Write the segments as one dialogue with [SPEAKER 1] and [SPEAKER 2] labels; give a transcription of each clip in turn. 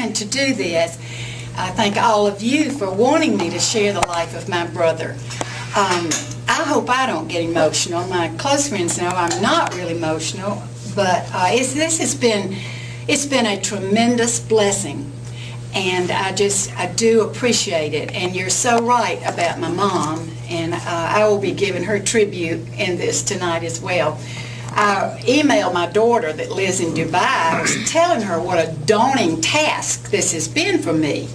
[SPEAKER 1] And to do this, I thank all of you for wanting me to share the life of my brother. I hope I don't get emotional. My close friends know I'm not really emotional, but it's been a tremendous blessing, and I do appreciate it. And you're so right about my mom, and I will be giving her tribute in this tonight as well. I emailed my daughter that lives in Dubai. I was telling her what a daunting task this has been for me,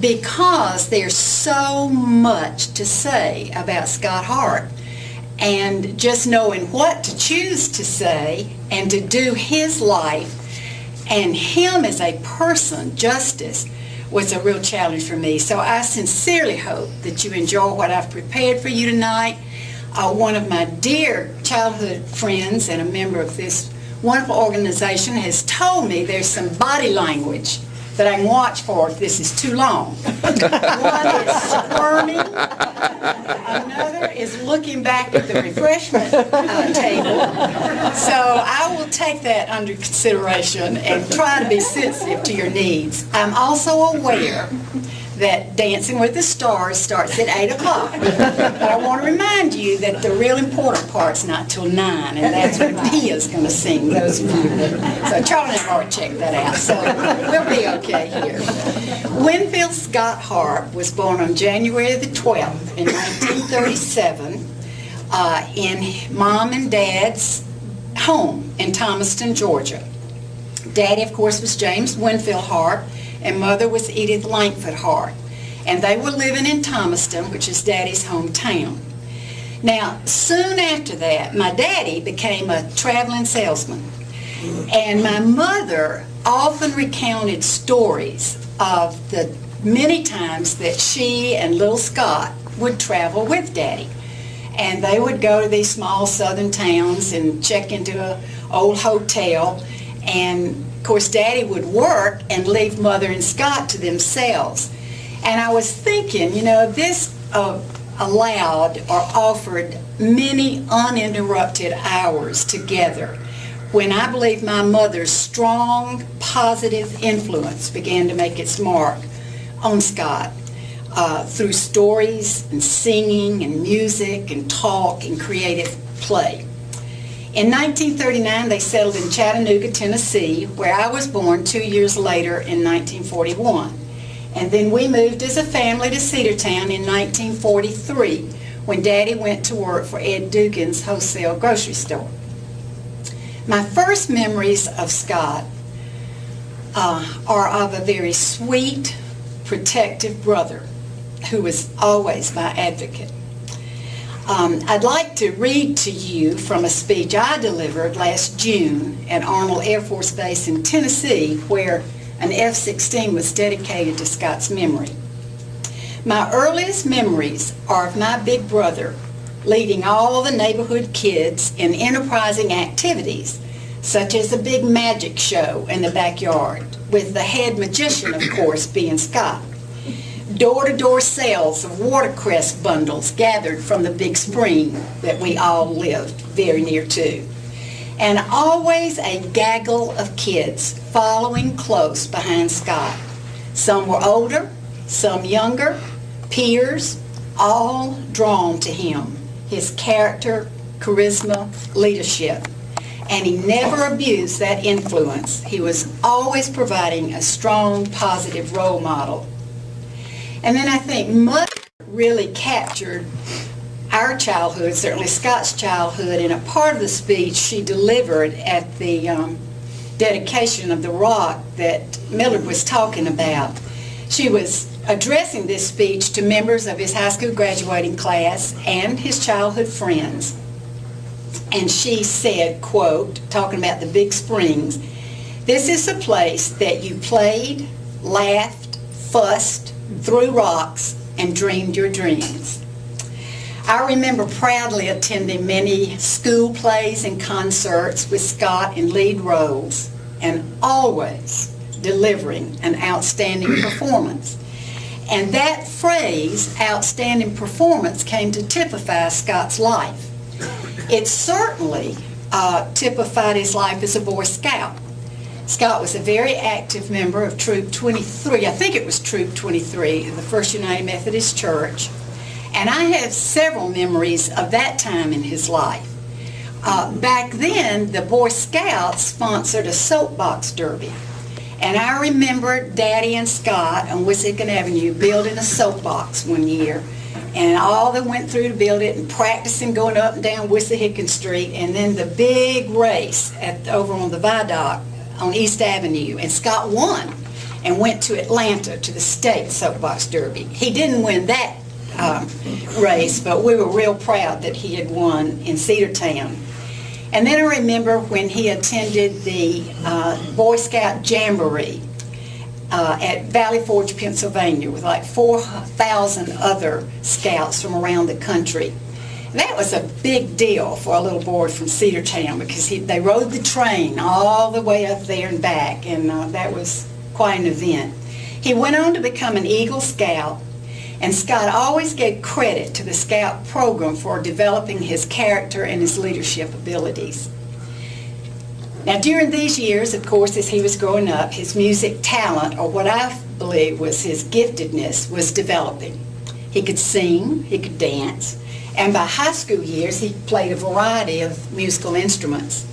[SPEAKER 1] because there's so much to say about Scott Harpe, and just knowing what to choose to say and to do his life and him as a person justice was a real challenge for me. So I sincerely hope that you enjoy what I've prepared for you tonight. One of my dear childhood friends and a member of this wonderful organization has told me there's some body language that I can watch for if this is too long. One is squirming, another is looking back at the refreshment table. So I will take that under consideration and try to be sensitive to your needs. I'm also aware that Dancing with the Stars starts at 8 o'clock. But I want to remind you that the real important part's not till 9, and that's when Tia's going to sing those of you. So Charlie and I have already checked that out, so we'll be okay here. Winfield Scott Harpe was born on January the 12th in 1937 in Mom and Dad's home in Thomaston, Georgia. Daddy, of course, was James Winfield Harpe, and Mother was Edith Langford Harpe. And they were living in Thomaston, which is Daddy's hometown. Now, soon after that, my daddy became a traveling salesman. And my mother often recounted stories of the many times that she and little Scott would travel with Daddy. And they would go to these small southern towns and check into an old hotel. And of course, Daddy would work and leave Mother and Scott to themselves. And I was thinking, you know, this allowed or offered many uninterrupted hours together, when I believe my mother's strong, positive influence began to make its mark on Scott through stories and singing and music and talk and creative play. In 1939, they settled in Chattanooga, Tennessee, where I was born 2 years later in 1941. And then we moved as a family to Cedartown in 1943, when Daddy went to work for Ed Dugan's wholesale grocery store. My first memories of Scott are of a very sweet, protective brother who was always my advocate. I'd like to read to you from a speech I delivered last June at Arnold Air Force Base in Tennessee, where an F-16 was dedicated to Scott's memory. My earliest memories are of my big brother leading all the neighborhood kids in enterprising activities, such as a big magic show in the backyard, with the head magician, of course, being Scott. Door-to-door sales of watercress bundles gathered from the big spring that we all lived very near to. And always a gaggle of kids following close behind Scott. Some were older, some younger, peers, all drawn to him, his character, charisma, leadership. And he never abused that influence. He was always providing a strong, positive role model. And then I think Mother really captured our childhood, certainly Scott's childhood, in a part of the speech she delivered at the dedication of the rock that Millard was talking about. She was addressing this speech to members of his high school graduating class and his childhood friends. And she said, quote, talking about the Big Springs, "This is a place that you played, laughed, fussed, threw rocks, and dreamed your dreams." I remember proudly attending many school plays and concerts with Scott in lead roles, and always delivering an outstanding performance. And that phrase, outstanding performance, came to typify Scott's life. It certainly typified his life as a Boy Scout. Scott was a very active member of Troop 23. I think it was Troop 23, the First United Methodist Church. And I have several memories of that time in his life. Back then, the Boy Scouts sponsored a soapbox derby. And I remember Daddy and Scott on Wissahickon Avenue building a soapbox one year. And all they went through to build it and practicing going up and down Wissahickon Street. And then the big race over on the viaduct on East Avenue. And Scott won and went to Atlanta to the state soapbox derby. He didn't win that race, but we were real proud that he had won in Cedartown. And then I remember when he attended the Boy Scout Jamboree at Valley Forge, Pennsylvania, with like 4,000 other scouts from around the country. That was a big deal for a little boy from Cedartown because they rode the train all the way up there and back, and that was quite an event. He went on to become an Eagle Scout, and Scott always gave credit to the Scout program for developing his character and his leadership abilities. Now, during these years, of course, as he was growing up, his music talent, or what I believe was his giftedness, was developing. He could sing, he could dance, and by high school years, he played a variety of musical instruments.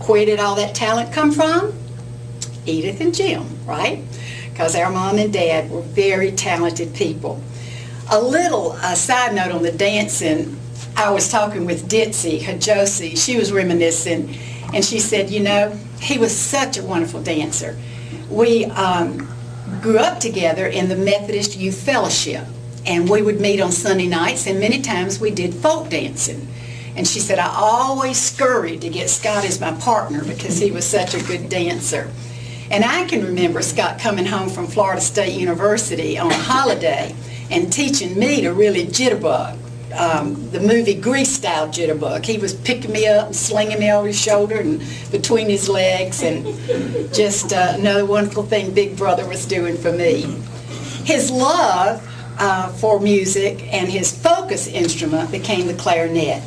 [SPEAKER 1] Where did all that talent come from? Edith and Jim, right? Because our mom and dad were very talented people. A little side note on the dancing, I was talking with Ditzy, Josie. She was reminiscing, and she said, you know, he was such a wonderful dancer. We grew up together in the Methodist Youth Fellowship, and we would meet on Sunday nights, and many times we did folk dancing. And she said, I always scurried to get Scott as my partner because he was such a good dancer. And I can remember Scott coming home from Florida State University on a holiday and teaching me to really jitterbug, the movie Grease-style jitterbug. He was picking me up and slinging me over his shoulder and between his legs, and just another wonderful thing Big Brother was doing for me. His love for music and his focus instrument became the clarinet.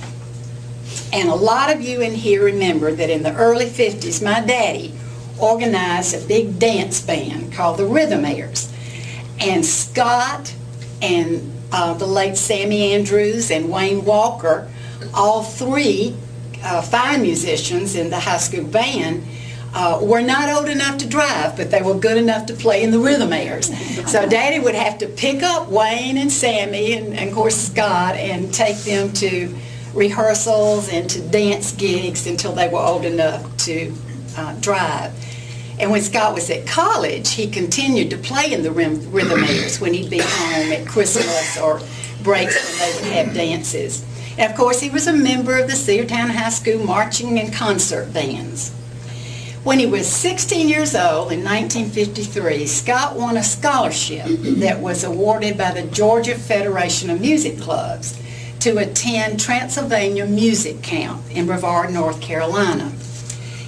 [SPEAKER 1] And a lot of you in here remember that in the early 50s, my daddy organized a big dance band called the Rhythmaires. And Scott and the late Sammy Andrews and Wayne Walker, all three fine musicians in the high school band, were not old enough to drive, but they were good enough to play in the Rhythmaires. So Daddy would have to pick up Wayne and Sammy and of course Scott and take them to rehearsals and to dance gigs until they were old enough to drive. And when Scott was at college, he continued to play in the Rhythmaires when he'd be home at Christmas or breaks when they would have dances. And of course, he was a member of the Cedartown High School marching and concert bands. When he was 16 years old in 1953, Scott won a scholarship that was awarded by the Georgia Federation of Music Clubs to attend Transylvania Music Camp in Brevard, North Carolina.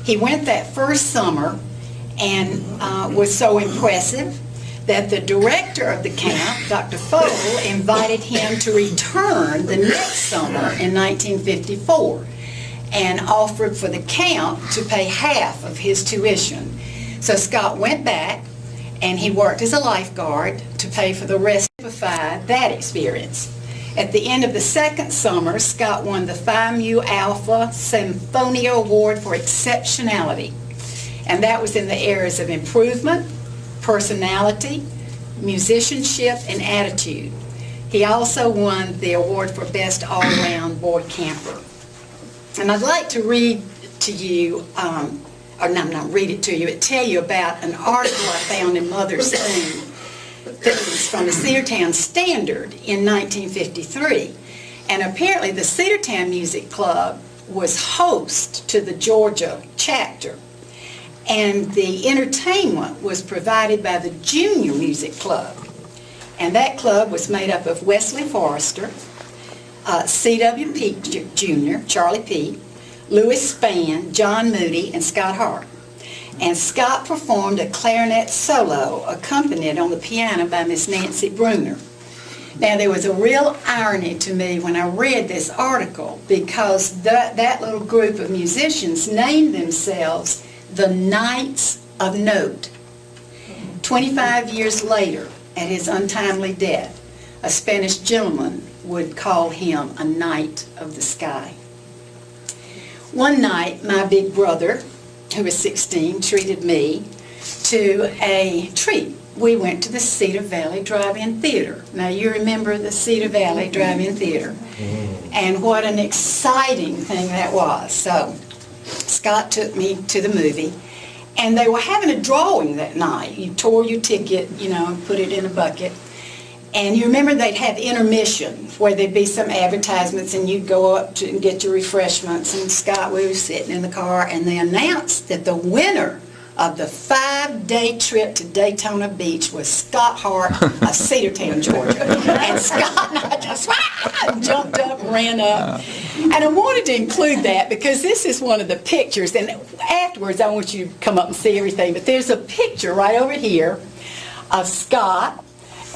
[SPEAKER 1] He went that first summer and was so impressive that the director of the camp, Dr. Fogle, invited him to return the next summer in 1954 and offered for the camp to pay half of his tuition. So Scott went back and he worked as a lifeguard to pay for the rest of that experience. At the end of the second summer, Scott won the Phi Mu Alpha Symphonia Award for Exceptionality. And that was in the areas of improvement, personality, musicianship, and attitude. He also won the award for Best All-Around Boy Camper. And I'd like to read to you, or no, not read it to you, but tell you about an article I found in Mother's Things from the Cedartown Standard in 1953. And apparently the Cedartown Music Club was host to the Georgia chapter. And the entertainment was provided by the Junior Music Club. And that club was made up of Wesley Forrester, C.W. Peak Jr., Charlie Peak, Louis Spann, John Moody, and Scott Harpe. And Scott performed a clarinet solo accompanied on the piano by Miss Nancy Bruner. Now, there was a real irony to me when I read this article because that little group of musicians named themselves the Knights of Note. 25 years later, at his untimely death, a Spanish gentleman would call him a Knight of the Sky. One night, my big brother, who was 16, treated me to a treat. We went to the Cedar Valley Drive-In Theater. Now, you remember the Cedar Valley Drive-In Theater. And what an exciting thing that was. So, Scott took me to the movie, and they were having a drawing that night. You tore your ticket, you know, and put it in a bucket. And you remember they'd have intermission where there'd be some advertisements and you'd go up to and get your refreshments. And Scott, we were sitting in the car, and they announced that the winner of the 5-day trip to Daytona Beach was Scott Harpe of Cedartown, Georgia. And Scott and I just jumped up and ran up. And I wanted to include that because this is one of the pictures. And afterwards, I want you to come up and see everything. But there's a picture right over here of Scott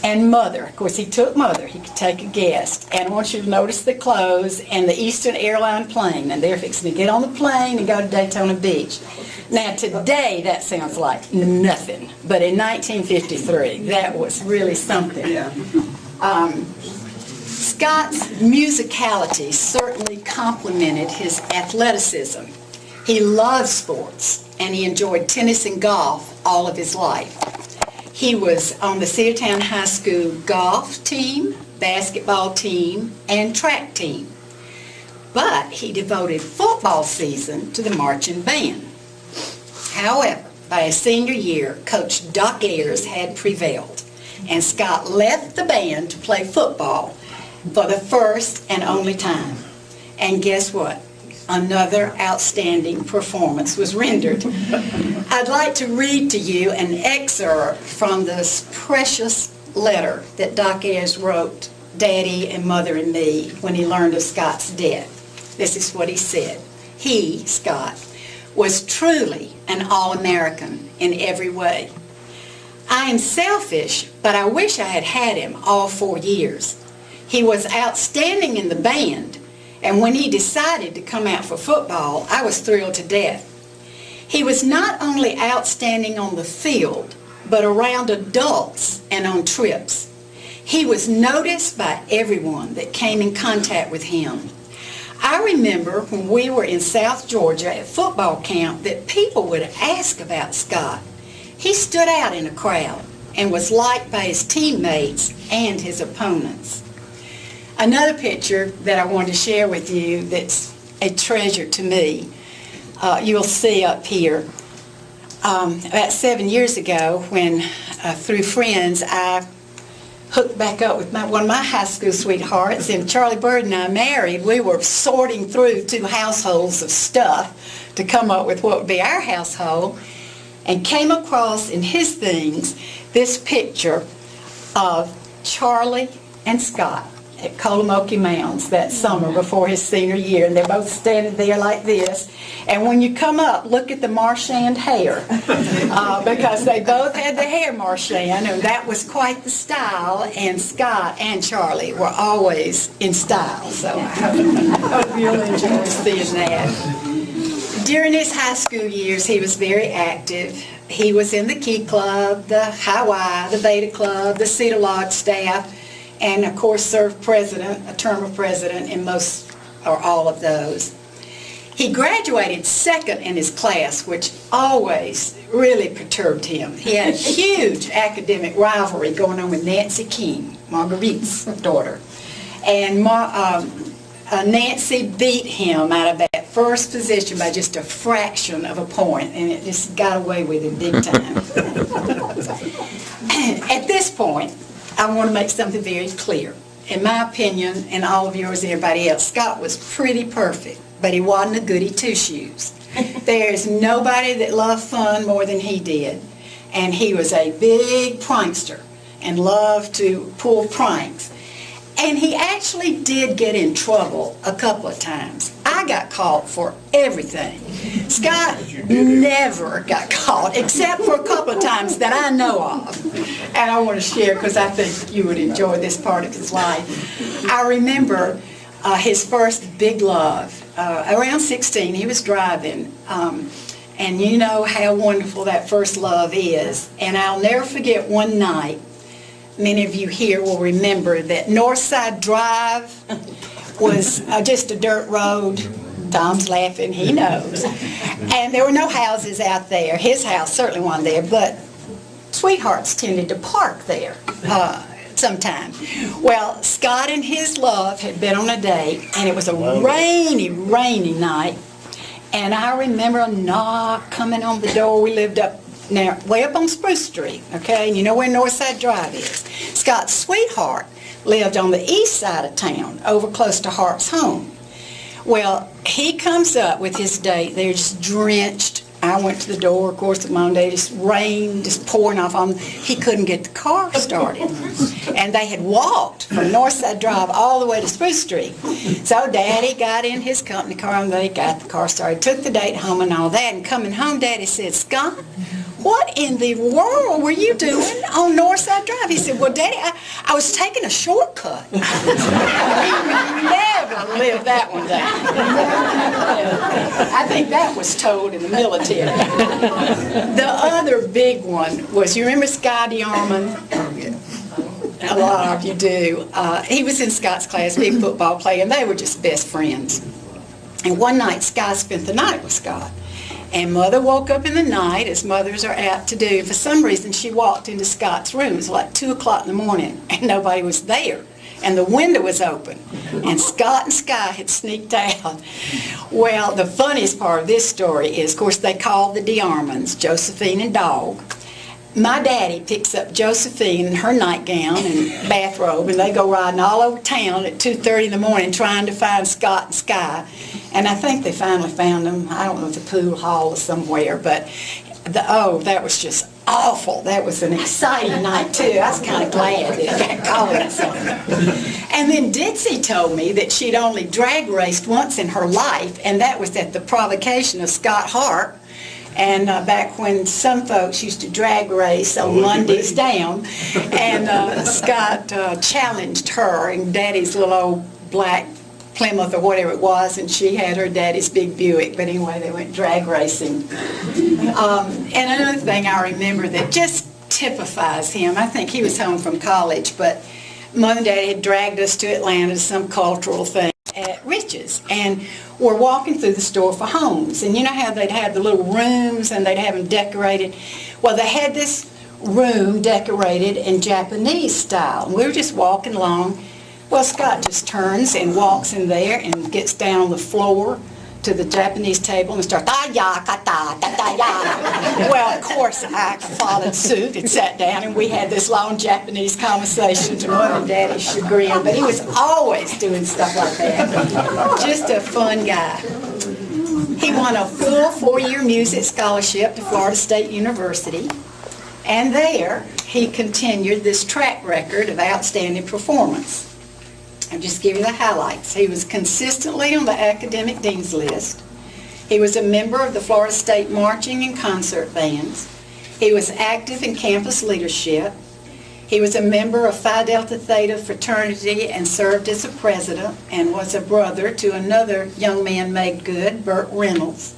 [SPEAKER 1] and Mother. Of course, he took Mother. He could take a guest. And I want you to notice the clothes and the Eastern Airline plane. And they're fixing to get on the plane and go to Daytona Beach. Now, today, that sounds like nothing. But in 1953, that was really something. Scott's musicality certainly complemented his athleticism. He loved sports, and he enjoyed tennis and golf all of his life. He was on the Cedartown High School golf team, basketball team, and track team. But he devoted football season to the marching band. However, by his senior year, Coach Doc Ayers had prevailed, and Scott left the band to play football for the first and only time. And guess what? Another outstanding performance was rendered. I'd like to read to you an excerpt from this precious letter that Doc Ayers wrote Daddy and Mother and me when he learned of Scott's death. This is what he said. He, Scott, was truly an All-American in every way. I am selfish, but I wish I had had him all 4 years. He was outstanding in the band, and when he decided to come out for football, I was thrilled to death. He was not only outstanding on the field, but around adults and on trips. He was noticed by everyone that came in contact with him. I remember when we were in South Georgia at football camp that people would ask about Scott. He stood out in a crowd and was liked by his teammates and his opponents. Another picture that I want to share with you that's a treasure to me, you'll see up here. About 7 years ago when, through friends, I hooked back up with one of my high school sweethearts, and Charlie Bird and I married. We were sorting through 2 households of stuff to come up with what would be our household, and came across in his things this picture of Charlie and Scott at Colamoki Mounds that summer before his senior year, and they're both standing there like this. And when you come up, look at the Marchand hair, because they both had the hair Marchand, and that was quite the style, and Scott and Charlie were always in style, so I hope you'll enjoy seeing that. During his high school years, he was very active. He was in the Key Club, the High Y, the Beta Club, the Cedar Lodge staff, and of course served a term of president in most or all of those. He graduated second in his class, which always really perturbed him. He had a huge academic rivalry going on with Nancy King, Marguerite's daughter. And Nancy beat him out of that first position by just a fraction of a point, and it just got away with him big time. At this point, I want to make something very clear. In my opinion, and all of yours and everybody else, Scott was pretty perfect, but he wasn't a goody two-shoes. There's nobody that loved fun more than he did, and he was a big prankster and loved to pull pranks. And he actually did get in trouble a couple of times. I got caught for everything. Scott never got caught, except for a couple of times that I know of. And I want to share because I think you would enjoy this part of his life. I remember his first big love. Around 16, he was driving, and And you know how wonderful that first love is. And I'll never forget one night, many of you here will remember that Northside Drive was just a dirt road. Tom's laughing, he knows. And there were no houses out there. His house certainly wasn't there, but sweethearts tended to park there sometime. Well, Scott and his love had been on a date, and it was a rainy night. And I remember a knock coming on the door. We lived way up on Spruce Street, okay? And you know where Northside Drive is. Scott's sweetheart lived on the east side of town, over close to Harpe's home. Well, he comes up with his date. They're just drenched. I went to the door, of course, the mom day, just rain, just pouring off on him. He couldn't get the car started. And they had walked from Northside Drive all the way to Spruce Street. So Daddy got in his company car and they got the car started, took the date home and all that. And coming home, Daddy said, "Scott, what in the world were you doing on Northside Drive?" He said, "Well, Daddy, I was taking a shortcut." He never lived that one down. I think that was told in the military. The other big one was, you remember Sky DeArmond? A lot of you do. He was in Scott's class, big football player, and they were just best friends. And one night, Sky spent the night with Scott. And Mother woke up in the night, as mothers are apt to do. For some reason, she walked into Scott's room. It was like 2 o'clock in the morning, and nobody was there. And the window was open. And Scott and Sky had sneaked out. Well, the funniest part of this story is, of course, they called the DeArmonds, Josephine and Dog. My daddy picks up Josephine in her nightgown and bathrobe, and they go riding all over town at 2:30 in the morning trying to find Scott and Sky. And I think they finally found them. I don't know if the pool hall or somewhere, but that was just awful. That was an exciting night, too. I was kind of glad that I got called or something. And then Ditsy told me that she'd only drag raced once in her life, and that was at the provocation of Scott Harpe. And back when some folks used to drag race on Mondays down, and Scott challenged her in Daddy's little old black Plymouth or whatever it was, and she had her daddy's big Buick. But anyway, they went drag racing. And another thing I remember that just typifies him, I think he was home from college, but Mother and Daddy had dragged us to Atlanta to some cultural thing at Rich's, and we're walking through the store for homes. And you know how they'd have the little rooms and they'd have them decorated? Well, they had this room decorated in Japanese style. And we were just walking along. Well, Scott just turns and walks in there and gets down on the floor to the Japanese table and starts, well, of course, I followed suit and sat down, and we had this long Japanese conversation to Mother and Daddy's chagrin, but he was always doing stuff like that. Just a fun guy. He won a full 4-year music scholarship to Florida State University, and there he continued this track record of outstanding performance. I'll just give you the highlights. He was consistently on the academic dean's list. He was a member of the Florida State marching and concert bands. He was active in campus leadership. He was a member of Phi Delta Theta fraternity and served as a president, and was a brother to another young man made good, Burt Reynolds.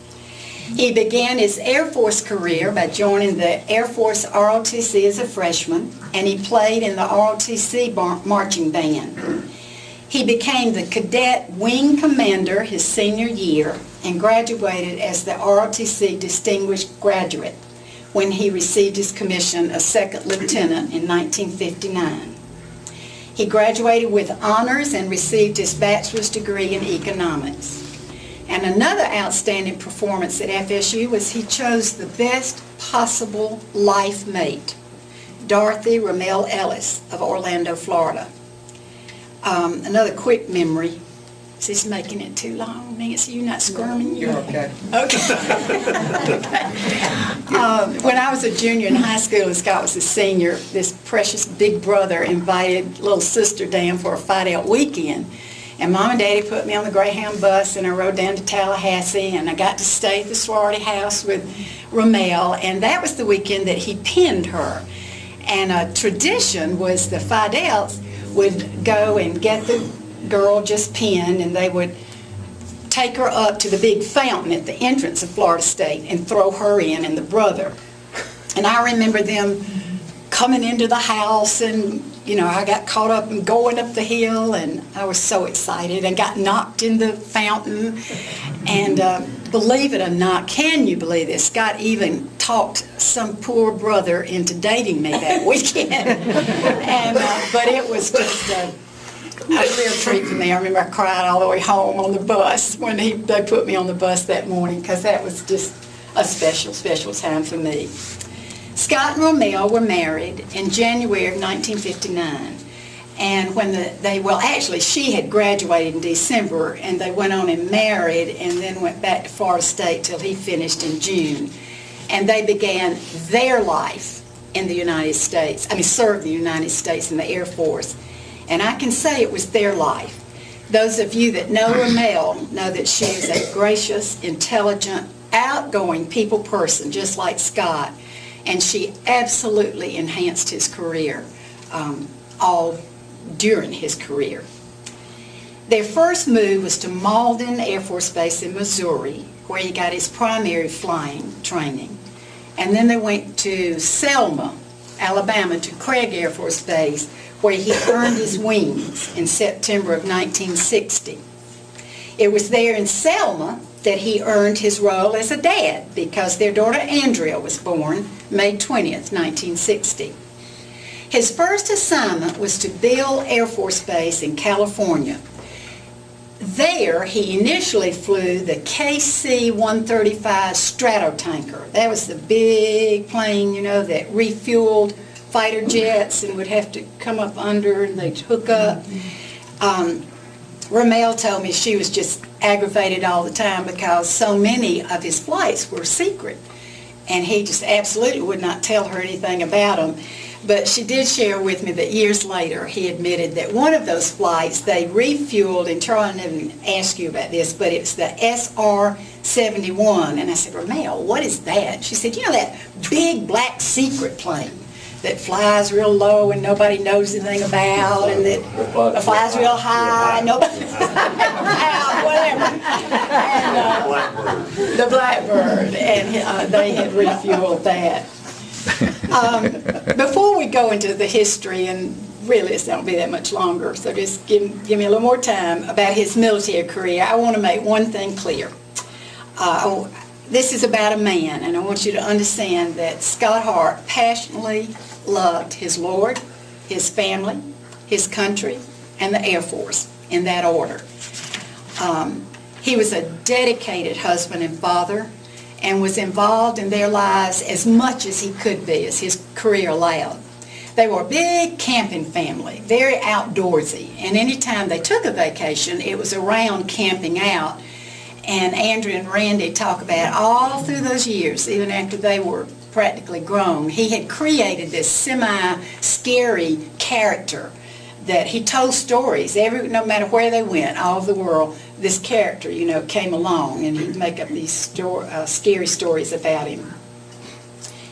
[SPEAKER 1] He began his Air Force career by joining the Air Force ROTC as a freshman, and he played in the ROTC marching band. He became the cadet wing commander his senior year and graduated as the ROTC Distinguished Graduate when he received his commission as second lieutenant in 1959. He graduated with honors and received his bachelor's degree in economics. And another outstanding performance at FSU was he chose the best possible life mate, Dorothy Ramel Ellis of Orlando, Florida. Another quick memory. Is this making it too long, Nancy? You're not squirming?
[SPEAKER 2] You're okay.
[SPEAKER 1] Okay. When I was a junior in high school and Scott was a senior, this precious big brother invited little sister down for a fight-out weekend. And Mom and Daddy put me on the Greyhound bus, and I rode down to Tallahassee, and I got to stay at the sorority house with Ramel, and that was the weekend that he pinned her. And a tradition was the Fidels would go and get the girl just pinned, and they would take her up to the big fountain at the entrance of Florida State and throw her in and the brother. And I remember them coming into the house, and I got caught up and going up the hill, and I was so excited and got knocked in the fountain. And believe it or not, can you believe this? Scott even talked some poor brother into dating me that weekend. But it was just a real treat for me. I remember I cried all the way home on the bus when they put me on the bus that morning, because that was just a special, special time for me. Scott and Romel were married in January of 1959, and when actually she had graduated in December, and they went on and married, and then went back to Florida State till he finished in June, and they began their life in the United States. Served the United States in the Air Force, and I can say it was their life. Those of you that know Romel know that she is a gracious, intelligent, outgoing people person, just like Scott. And she absolutely enhanced his career, all during his career. Their first move was to Malden Air Force Base in Missouri, where he got his primary flying training. And then they went to Selma, Alabama, to Craig Air Force Base, where he earned his wings in September of 1960. It was there in Selma that he earned his role as a dad, because their daughter Andrea was born May 20th, 1960. His first assignment was to Beale Air Force Base in California. There, he initially flew the KC-135 Stratotanker. That was the big plane, that refueled fighter jets and would have to come up under and they'd hook up. Romel told me she was just aggravated all the time because so many of his flights were secret, and he just absolutely would not tell her anything about them. But she did share with me that years later he admitted that one of those flights they refueled, and Charlie, I didn't ask you about this, but it's the SR-71. And I said, Romel, what is that? She said, that big black secret plane that flies real low and nobody knows anything about, and that flies real high, nobody knows whatever. And the Blackbird, and they had refueled that. Before we go into the history, and really it's not going to be that much longer, so just give me a little more time about his military career, I want to make one thing clear. This is about a man, and I want you to understand that Scott Hart passionately loved his Lord, his family, his country, and the Air Force, in that order. He was a dedicated husband and father, and was involved in their lives as much as he could be, as his career allowed. They were a big camping family, very outdoorsy, and anytime they took a vacation, it was around camping out. And Andrea and Randy talk about all through those years, even after they were practically grown, he had created this semi-scary character that he told stories. No matter where they went, all over the world, this character, came along, and he'd make up these scary stories about him.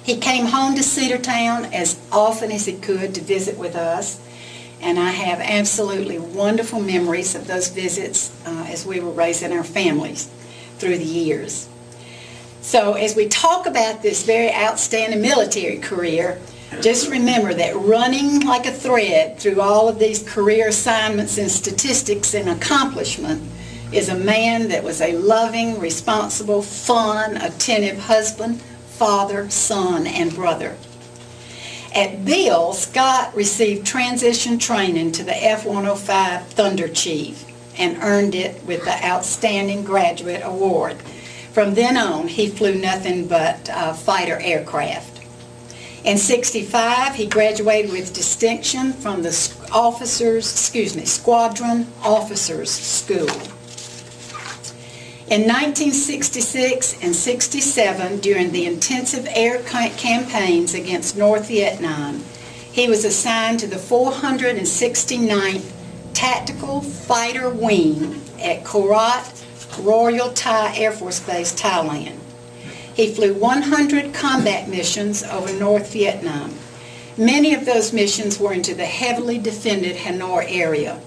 [SPEAKER 1] He came home to Cedartown as often as he could to visit with us, and I have absolutely wonderful memories of those visits as we were raising our families through the years. So as we talk about this very outstanding military career, just remember that running like a thread through all of these career assignments and statistics and accomplishment is a man that was a loving, responsible, fun, attentive husband, father, son, and brother. At Beale, Scott received transition training to the F-105 Thunder Chief and earned it with the Outstanding Graduate Award. From then on, he flew nothing but fighter aircraft. In '65, he graduated with distinction from the Squadron Officers School. In 1966 and '67, during the intensive air campaigns against North Vietnam, he was assigned to the 469th Tactical Fighter Wing at Korat Royal Thai Air Force Base, Thailand. He flew 100 combat missions over North Vietnam. Many of those missions were into the heavily defended Hanoi area.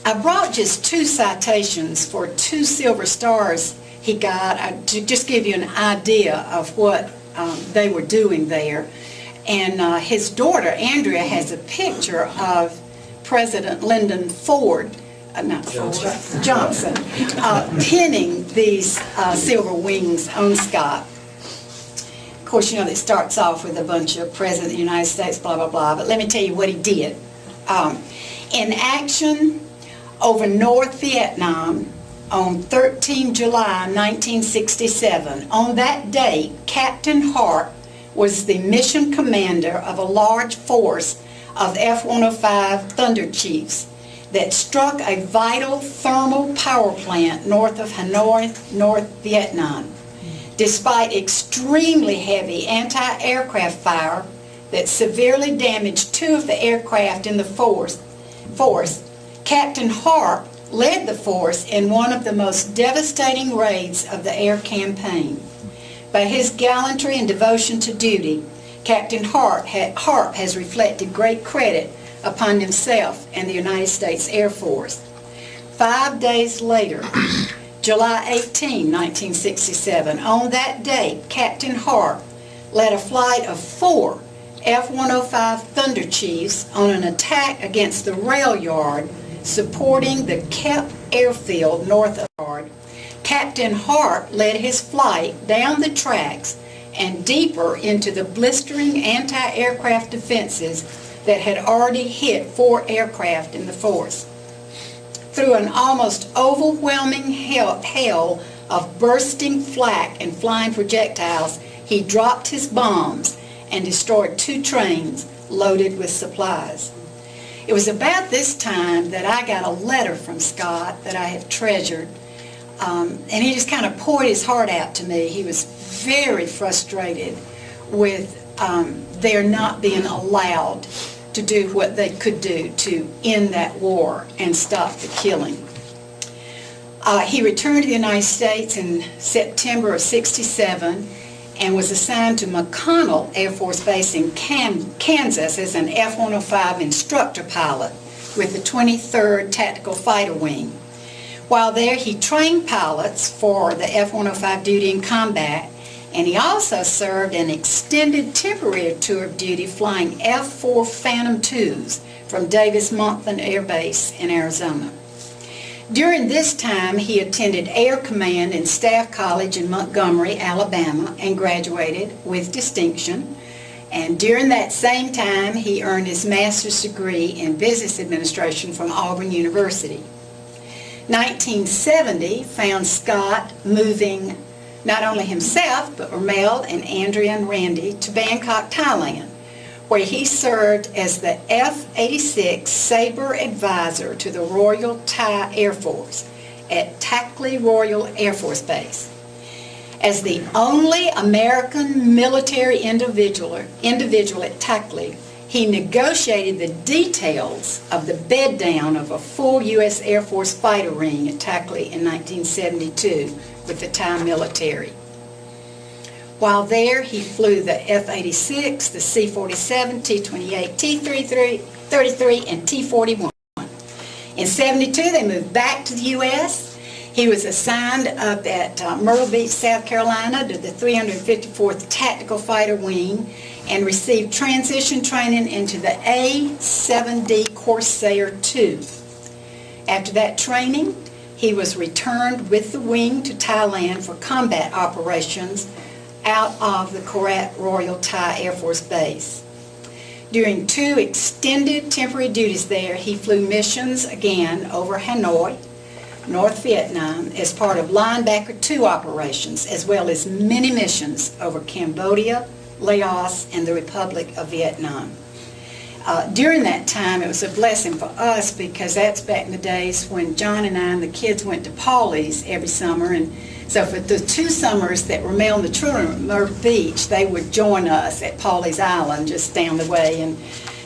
[SPEAKER 1] I brought just 2 citations for 2 Silver Stars he got, to just give you an idea of what they were doing there. And his daughter, Andrea, has a picture of President Lyndon Ford, Johnson, pinning these silver wings on Scott. Of course, you know, it starts off with a bunch of President of the United States, blah, blah, blah, but let me tell you what he did. In action over North Vietnam on 13 July 1967, on that date, Captain Harpe was the mission commander of a large force of F-105 Thunder Chiefs that struck a vital thermal power plant north of Hanoi, North Vietnam. Despite extremely heavy anti-aircraft fire that severely damaged 2 of the aircraft in the force, Captain Harpe led the force in one of the most devastating raids of the air campaign. By his gallantry and devotion to duty, Captain Harpe has reflected great credit upon himself and the United States Air Force. 5 days later, July 18, 1967, on that date, Captain Harpe led a flight of 4 F-105 Thunder Chiefs on an attack against the rail yard supporting the Kep airfield north of the yard. Captain Harpe led his flight down the tracks and deeper into the blistering anti-aircraft defenses that had already hit 4 aircraft in the force. Through an almost overwhelming hail of bursting flak and flying projectiles, he dropped his bombs and destroyed 2 trains loaded with supplies. It was about this time that I got a letter from Scott that I have treasured, and he just kind of poured his heart out to me. He was very frustrated with their not being allowed to do what they could do to end that war and stop the killing. He returned to the United States in September of '67 and was assigned to McConnell Air Force Base in Kansas as an F-105 instructor pilot with the 23rd Tactical Fighter Wing. While there, he trained pilots for the F-105 duty in combat, and he also served an extended temporary tour of duty flying F-4 Phantom IIs from Davis-Monthan Air Base in Arizona. During this time, he attended Air Command and Staff College in Montgomery, Alabama, and graduated with distinction. And during that same time, he earned his master's degree in business administration from Auburn University. 1970 found Scott moving not only himself, but Ramel and Andrea and Randy to Bangkok, Thailand, where he served as the F-86 Sabre Advisor to the Royal Thai Air Force at Takli Royal Air Force Base. As the only American military individual at Takli, he negotiated the details of the bed down of a full U.S. Air Force fighter ring at Takli in 1972 with the Thai military. While there, he flew the F-86, the C-47, T-28, T-33, and T-41. In '72, they moved back to the U.S. He was assigned up at Myrtle Beach, South Carolina to the 354th Tactical Fighter Wing and received transition training into the A-7D Corsair II. After that training, he was returned with the wing to Thailand for combat operations out of the Korat Royal Thai Air Force Base. During 2 extended temporary duties there, he flew missions again over Hanoi, North Vietnam, as part of Linebacker 2 operations, as well as many missions over Cambodia, Laos, and the Republic of Vietnam. During that time, it was a blessing for us because that's back in the days when John and I and the kids went to Pawleys every summer, and so for the 2 summers that Ramel and the children were at Myrtle Beach, they would join us at Pawleys Island just down the way, and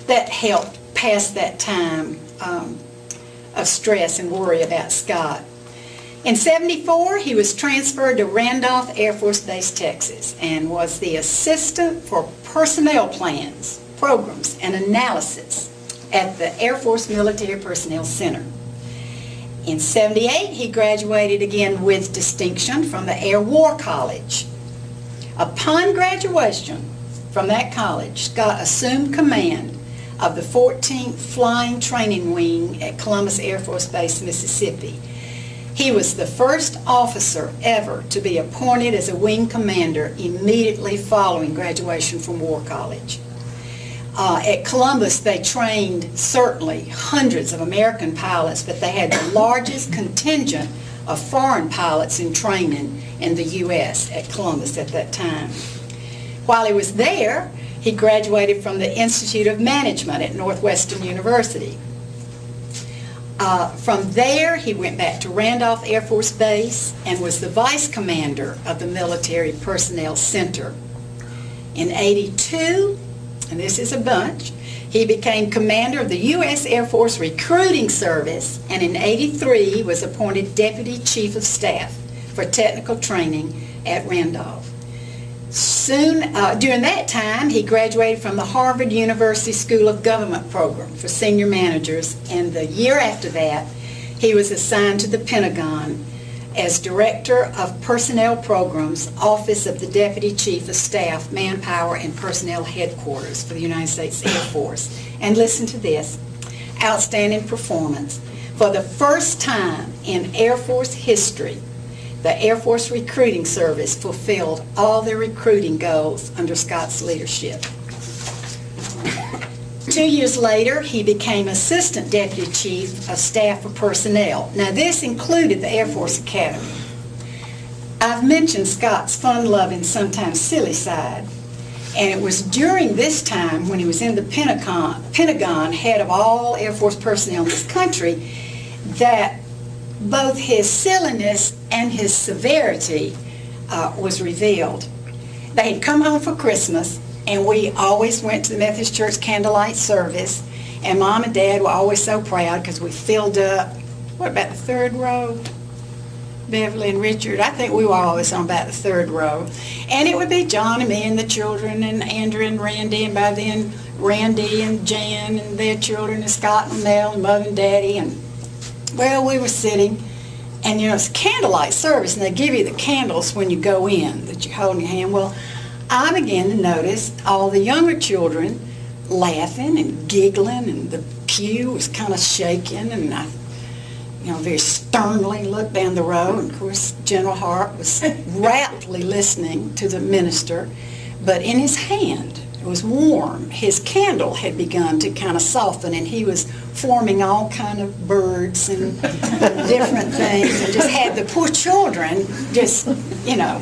[SPEAKER 1] that helped pass that time of stress and worry about Scott. In '74, he was transferred to Randolph Air Force Base, Texas, and was the assistant for personnel plans, programs, and analysis at the Air Force Military Personnel Center. In '78, he graduated again with distinction from the Air War College. Upon graduation from that college, Scott assumed command of the 14th Flying Training Wing at Columbus Air Force Base, Mississippi. He was the first officer ever to be appointed as a wing commander immediately following graduation from War College. At Columbus, they trained certainly hundreds of American pilots, but they had the largest contingent of foreign pilots in training in the U.S. at Columbus at that time. While he was there, he graduated from the Institute of Management at Northwestern University. From there, he went back to Randolph Air Force Base and was the vice commander of the Military Personnel Center. In '82, and this is a bunch, he became commander of the U.S. Air Force Recruiting Service, and in '83 he was appointed Deputy Chief of Staff for technical training at Randolph. Soon, during that time, he graduated from the Harvard University School of Government program for senior managers, and the year after that, he was assigned to the Pentagon as Director of Personnel Programs, Office of the Deputy Chief of Staff, Manpower and Personnel Headquarters for the United States Air Force. And listen to this, outstanding performance. For the first time in Air Force history, the Air Force Recruiting Service fulfilled all their recruiting goals under Scott's leadership. 2 years later, he became Assistant Deputy Chief of Staff for Personnel. Now, this included the Air Force Academy. I've mentioned Scott's fun-loving, sometimes silly side, and it was during this time when he was in the Pentagon, head of all Air Force personnel in this country, that both his silliness and his severity was revealed. They had come home for Christmas, and we always went to the Methodist Church candlelight service, and Mom and Dad were always so proud because we filled up, what, about the third row? Beverly and Richard, I think we were always on about the third row. And it would be John and me and the children and Andrew and Randy, and by then Randy and Jan and their children and Scott and Mel and Mother and Daddy, and well, we were sitting, and you know, it's a candlelight service, and they give you the candles when you go in that you hold in your hand. Well, I began to notice all the younger children laughing and giggling, and the pew was kind of shaking, and I, you know, very sternly looked down the row, and of course General Harpe was raptly listening to the minister, but in his hand, it was warm, his candle had begun to kind of soften, and he was forming all kind of birds and different things, and just had the poor children just, you know,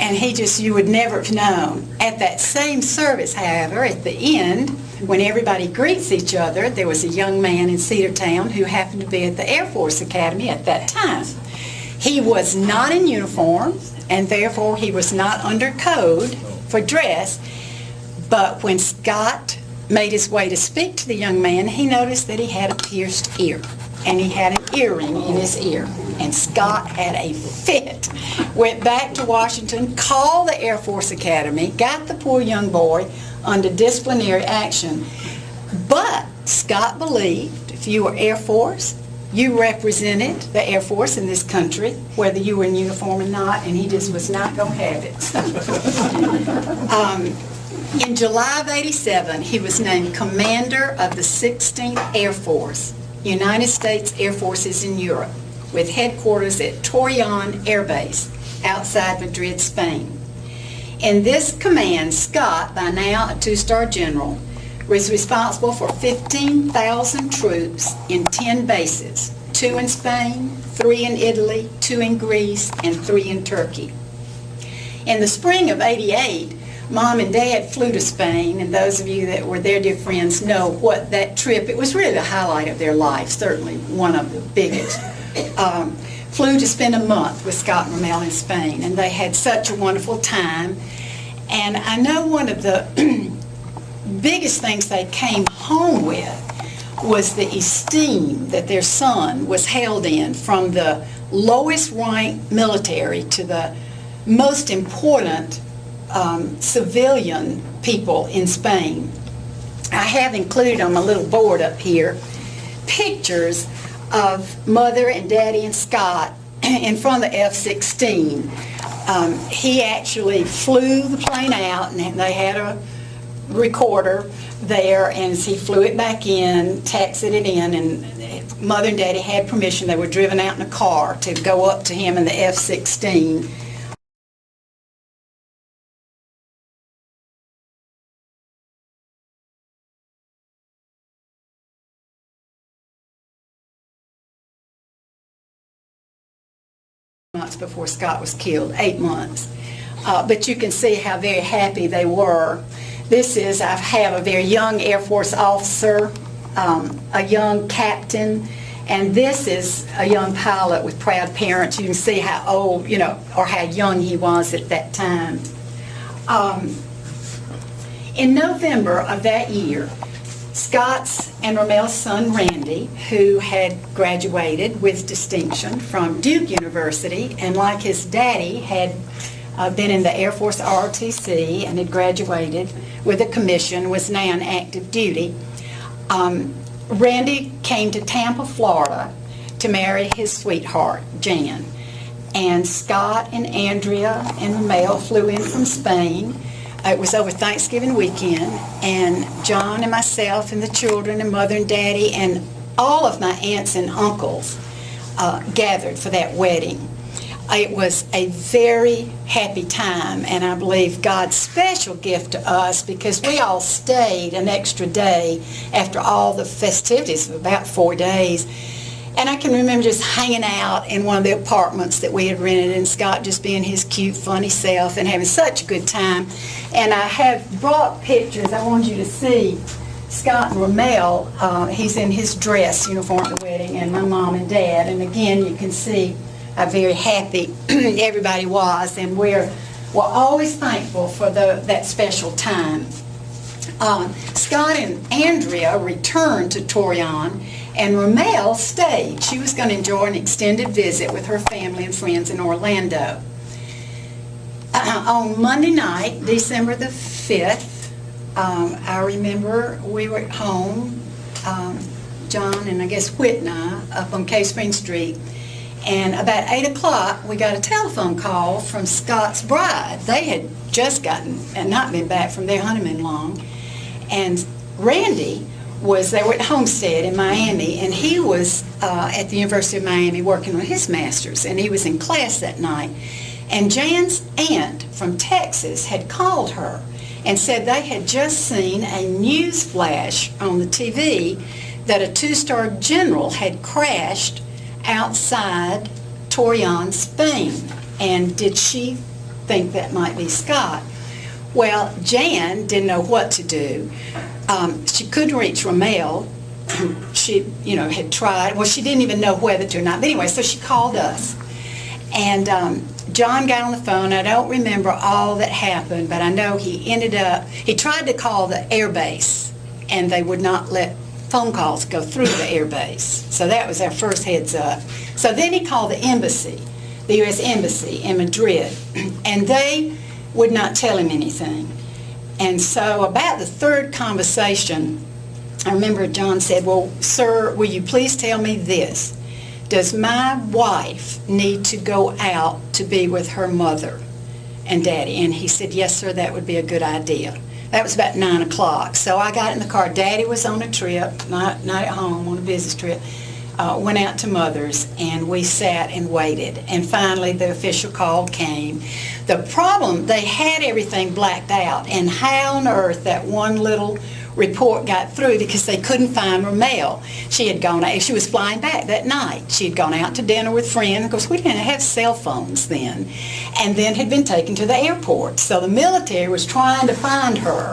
[SPEAKER 1] and he just, you would never have known. At that same service, however, at the end, when everybody greets each other, there was a young man in Cedartown who happened to be at the Air Force Academy at that time. He was not in uniform, and therefore he was not under code for dress, but when Scott made his way to speak to the young man, he noticed that he had a pierced ear, and he had an earring in his ear, and Scott had a fit, went back to Washington, called the Air Force Academy, got the poor young boy under disciplinary action, but Scott believed if you were Air Force, you represented the Air Force in this country, whether you were in uniform or not, and he just was not going to have it. In July of '87, he was named Commander of the 16th Air Force, United States Air Forces in Europe, with headquarters at Torreon Air Base, outside Madrid, Spain. In this command, Scott, by now a two-star general, was responsible for 15,000 troops in 10 bases, 2 in Spain, 3 in Italy, 2 in Greece, and 3 in Turkey. In the spring of '88, Mom and Dad flew to Spain, and those of you that were there, dear friends, know what that trip, it was really the highlight of their life, certainly one of the biggest. Flew to spend a month with Scott and Ramel in Spain, and they had such a wonderful time. And I know one of the biggest things they came home with was the esteem that their son was held in, from the lowest ranked military to the most important civilian people in Spain. I have included on my little board up here pictures of Mother and Daddy and Scott in front of the F-16. He actually flew the plane out, and they had a recorder there, and he flew it back in, taxied it in, and Mother and Daddy had permission. They were driven out in a car to go up to him in the F-16. Months before Scott was killed, 8 months. But you can see how very happy they were. This is, I have a very young Air Force officer, a young captain, and this is a young pilot with proud parents. You can see how old, or how young he was at that time. In November of that year, Scott's and Romel's son, Randy, who had graduated with distinction from Duke University, and like his daddy, had been in the Air Force ROTC and had graduated with a commission, was now in active duty. Randy came to Tampa, Florida to marry his sweetheart, Jan. And Scott and Andrea and Romel flew in from Spain. It was over Thanksgiving weekend, and John and myself and the children and Mother and Daddy and all of my aunts and uncles gathered for that wedding. It was a very happy time, and I believe God's special gift to us, because we all stayed an extra day after all the festivities of about 4 days. And I can remember just hanging out in one of the apartments that we had rented, and Scott just being his cute, funny self and having such a good time. And I have brought pictures. I wanted you to see Scott and Romel. He's in his dress uniform at the wedding, and my mom and dad. And again, you can see how very happy everybody was, and we're always thankful for that special time. Scott and Andrea returned to Torreon, and Romel stayed. She was going to enjoy an extended visit with her family and friends in Orlando. On Monday night, December the 5th, I remember we were at home, John and I guess Whit and I, up on Cave Spring Street, and about 8 o'clock we got a telephone call from Scott's bride. They had just gotten and not been back from their honeymoon long, and Randy they were at Homestead in Miami, and he was at the University of Miami working on his master's, and he was in class that night. And Jan's aunt from Texas had called her and said they had just seen a news flash on the TV that a 2-star general had crashed outside Torreon, Spain. And did she think that might be Scott? Well, Jan didn't know what to do. She couldn't reach Romel. She, had tried. Well, she didn't even know whether to or not. But anyway, so she called us. And John got on the phone. I don't remember all that happened, but I know he tried to call the air base, and they would not let phone calls go through the air base. So that was our first heads up. So then he called the embassy, the U.S. Embassy in Madrid, and they would not tell him anything. And so about the third conversation, I remember John said, "Well, sir, will you please tell me this? Does my wife need to go out to be with her mother and daddy?" And he said, "Yes, sir, that would be a good idea." That was about 9 o'clock. So I got in the car. Daddy was on a trip, not at home, on a business trip. Went out to Mother's, and we sat and waited. And finally, the official call came. The problem, they had everything blacked out, and how on earth that one little report got through, because they couldn't find Romel. She had gone out. She was flying back that night. She had gone out to dinner with friends. Of course, we didn't have cell phones then, and then had been taken to the airport. So the military was trying to find her,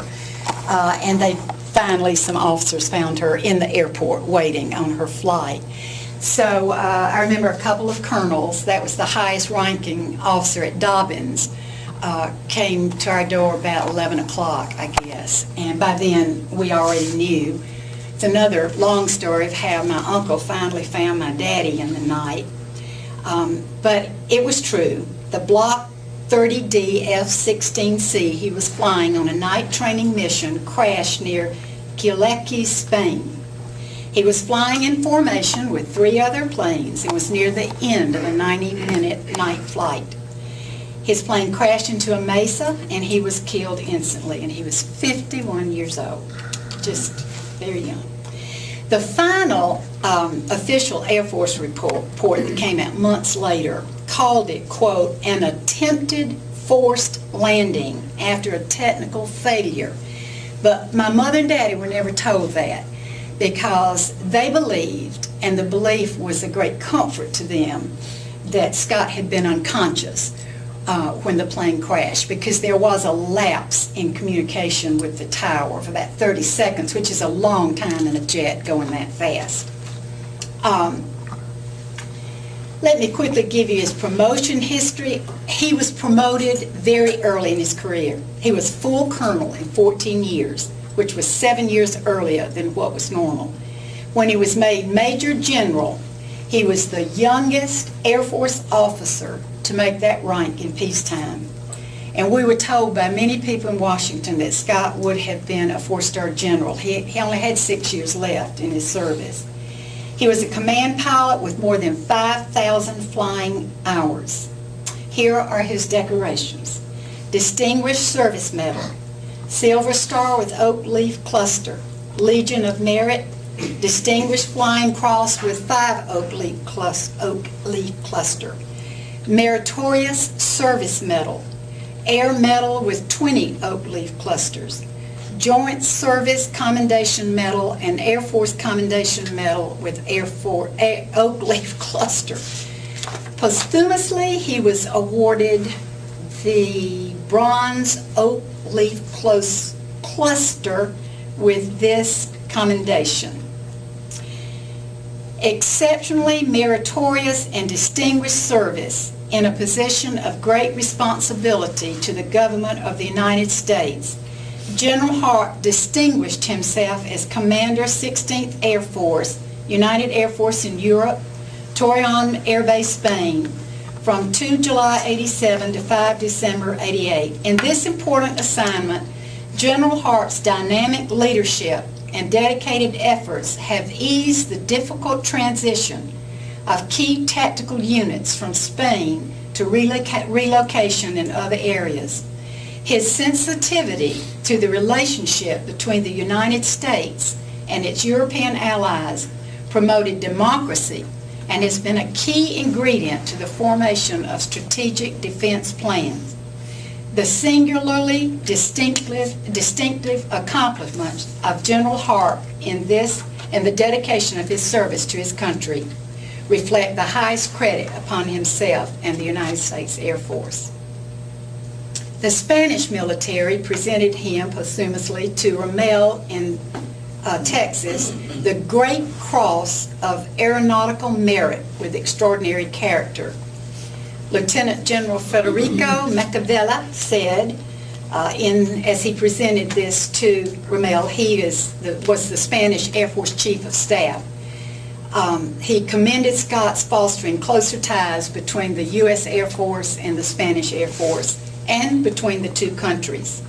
[SPEAKER 1] and they finally, some officers found her in the airport waiting on her flight. So I remember a couple of colonels, that was the highest ranking officer at Dobbins, came to our door about 11 o'clock, I guess. And by then, we already knew. It's another long story of how my uncle finally found my daddy in the night. But it was true. The Block 30D F-16C he was flying on a night training mission crashed near Guillequi, Spain. He was flying in formation with 3 other planes and was near the end of a 90-minute night flight. His plane crashed into a mesa and he was killed instantly, and he was 51 years old, just very young. The final official Air Force report that came out months later called it, quote, an attempted forced landing after a technical failure. But my mother and daddy were never told that, because they believed, and the belief was a great comfort to them, that Scott had been unconscious when the plane crashed, because there was a lapse in communication with the tower of about 30 seconds, which is a long time in a jet going that fast. Let me quickly give you his promotion history. He was promoted very early in his career. He was full colonel in 14 years, which was 7 years earlier than what was normal. When he was made Major General, he was the youngest Air Force officer to make that rank in peacetime. And we were told by many people in Washington that Scott would have been a 4-star general. He only had 6 years left in his service. He was a command pilot with more than 5,000 flying hours. Here are his decorations. Distinguished Service Medal, Silver Star with Oak Leaf Cluster, Legion of Merit, Distinguished Flying Cross with 5 Oak Leaf Cluster, Meritorious Service Medal, Air Medal with 20 Oak Leaf Clusters, Joint Service Commendation Medal, and Air Force Commendation Medal with Oak Leaf Cluster. Posthumously, he was awarded the Bronze Oak Leaf Cluster with this commendation. Exceptionally meritorious and distinguished service in a position of great responsibility to the government of the United States, General Harpe distinguished himself as Commander 16th Air Force, United Air Force in Europe, Torreon Air Base, Spain, from 2 July 87 to 5 December 88. In this important assignment, General Harpe's dynamic leadership and dedicated efforts have eased the difficult transition of key tactical units from Spain to relocation in other areas. His sensitivity to the relationship between the United States and its European allies promoted democracy and has been a key ingredient to the formation of strategic defense plans. The singularly distinctive accomplishments of General Harpe in the dedication of his service to his country reflect the highest credit upon himself and the United States Air Force. The Spanish military presented him posthumously to Rommel in Texas the Great Cross of Aeronautical Merit with Extraordinary Character. Lieutenant General Federico Machiavella said, as he presented this to Rommel, he was the Spanish Air Force Chief of Staff. He commended Scott's fostering closer ties between the U.S. Air Force and the Spanish Air Force, and between the two countries.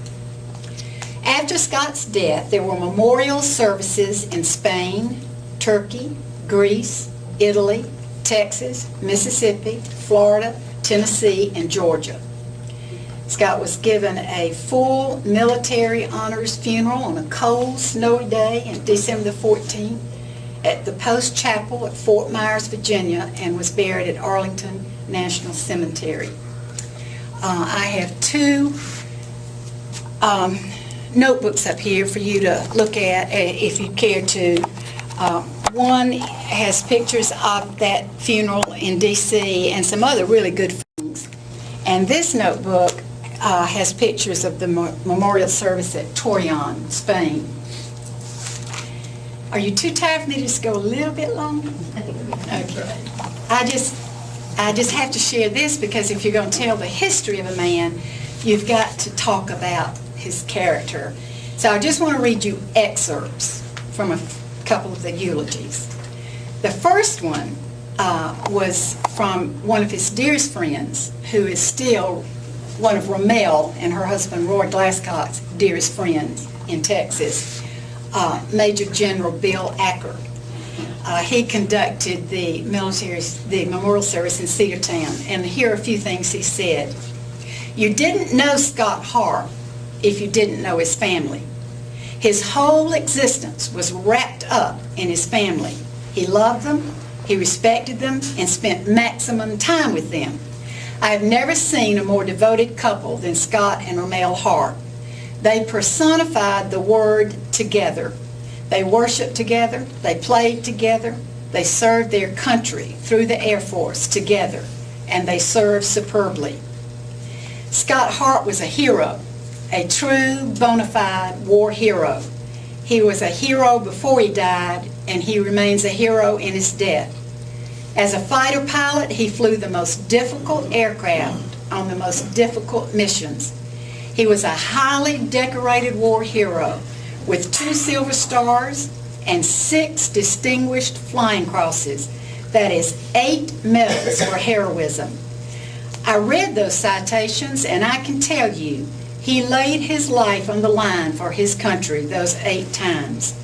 [SPEAKER 1] After Scott's death, there were memorial services in Spain, Turkey, Greece, Italy, Texas, Mississippi, Florida, Tennessee, and Georgia. Scott was given a full military honors funeral on a cold, snowy day on December the 14th at the Post Chapel at Fort Myers, Virginia, and was buried at Arlington National Cemetery. I have 2 notebooks up here for you to look at if you care to. One has pictures of that funeral in D.C. and some other really good things. And this notebook has pictures of the memorial service at Torreon, Spain. Are you too tired for me to just go a little bit longer? Okay. I just have to share this, because if you're going to tell the history of a man, you've got to talk about his character. So I just want to read you excerpts from a couple of the eulogies. The first one was from one of his dearest friends, who is still one of Rommel and her husband Roy Glasscock's dearest friends in Texas, Major General Bill Acker. He conducted the memorial service in Cedartown, and here are a few things he said. You didn't know Scott Harpe if you didn't know his family. His whole existence was wrapped up in his family. He loved them, he respected them, and spent maximum time with them. I have never seen a more devoted couple than Scott and Rommel Harpe. They personified the word together. They worshiped together, they played together, they served their country through the Air Force together, and they served superbly. Scott Harpe was a hero, a true bona fide war hero. He was a hero before he died, and he remains a hero in his death. As a fighter pilot, he flew the most difficult aircraft on the most difficult missions. He was a highly decorated war hero with 2 Silver Stars and 6 Distinguished Flying Crosses. That is 8 medals for heroism. I read those citations, and I can tell you, he laid his life on the line for his country those 8 times.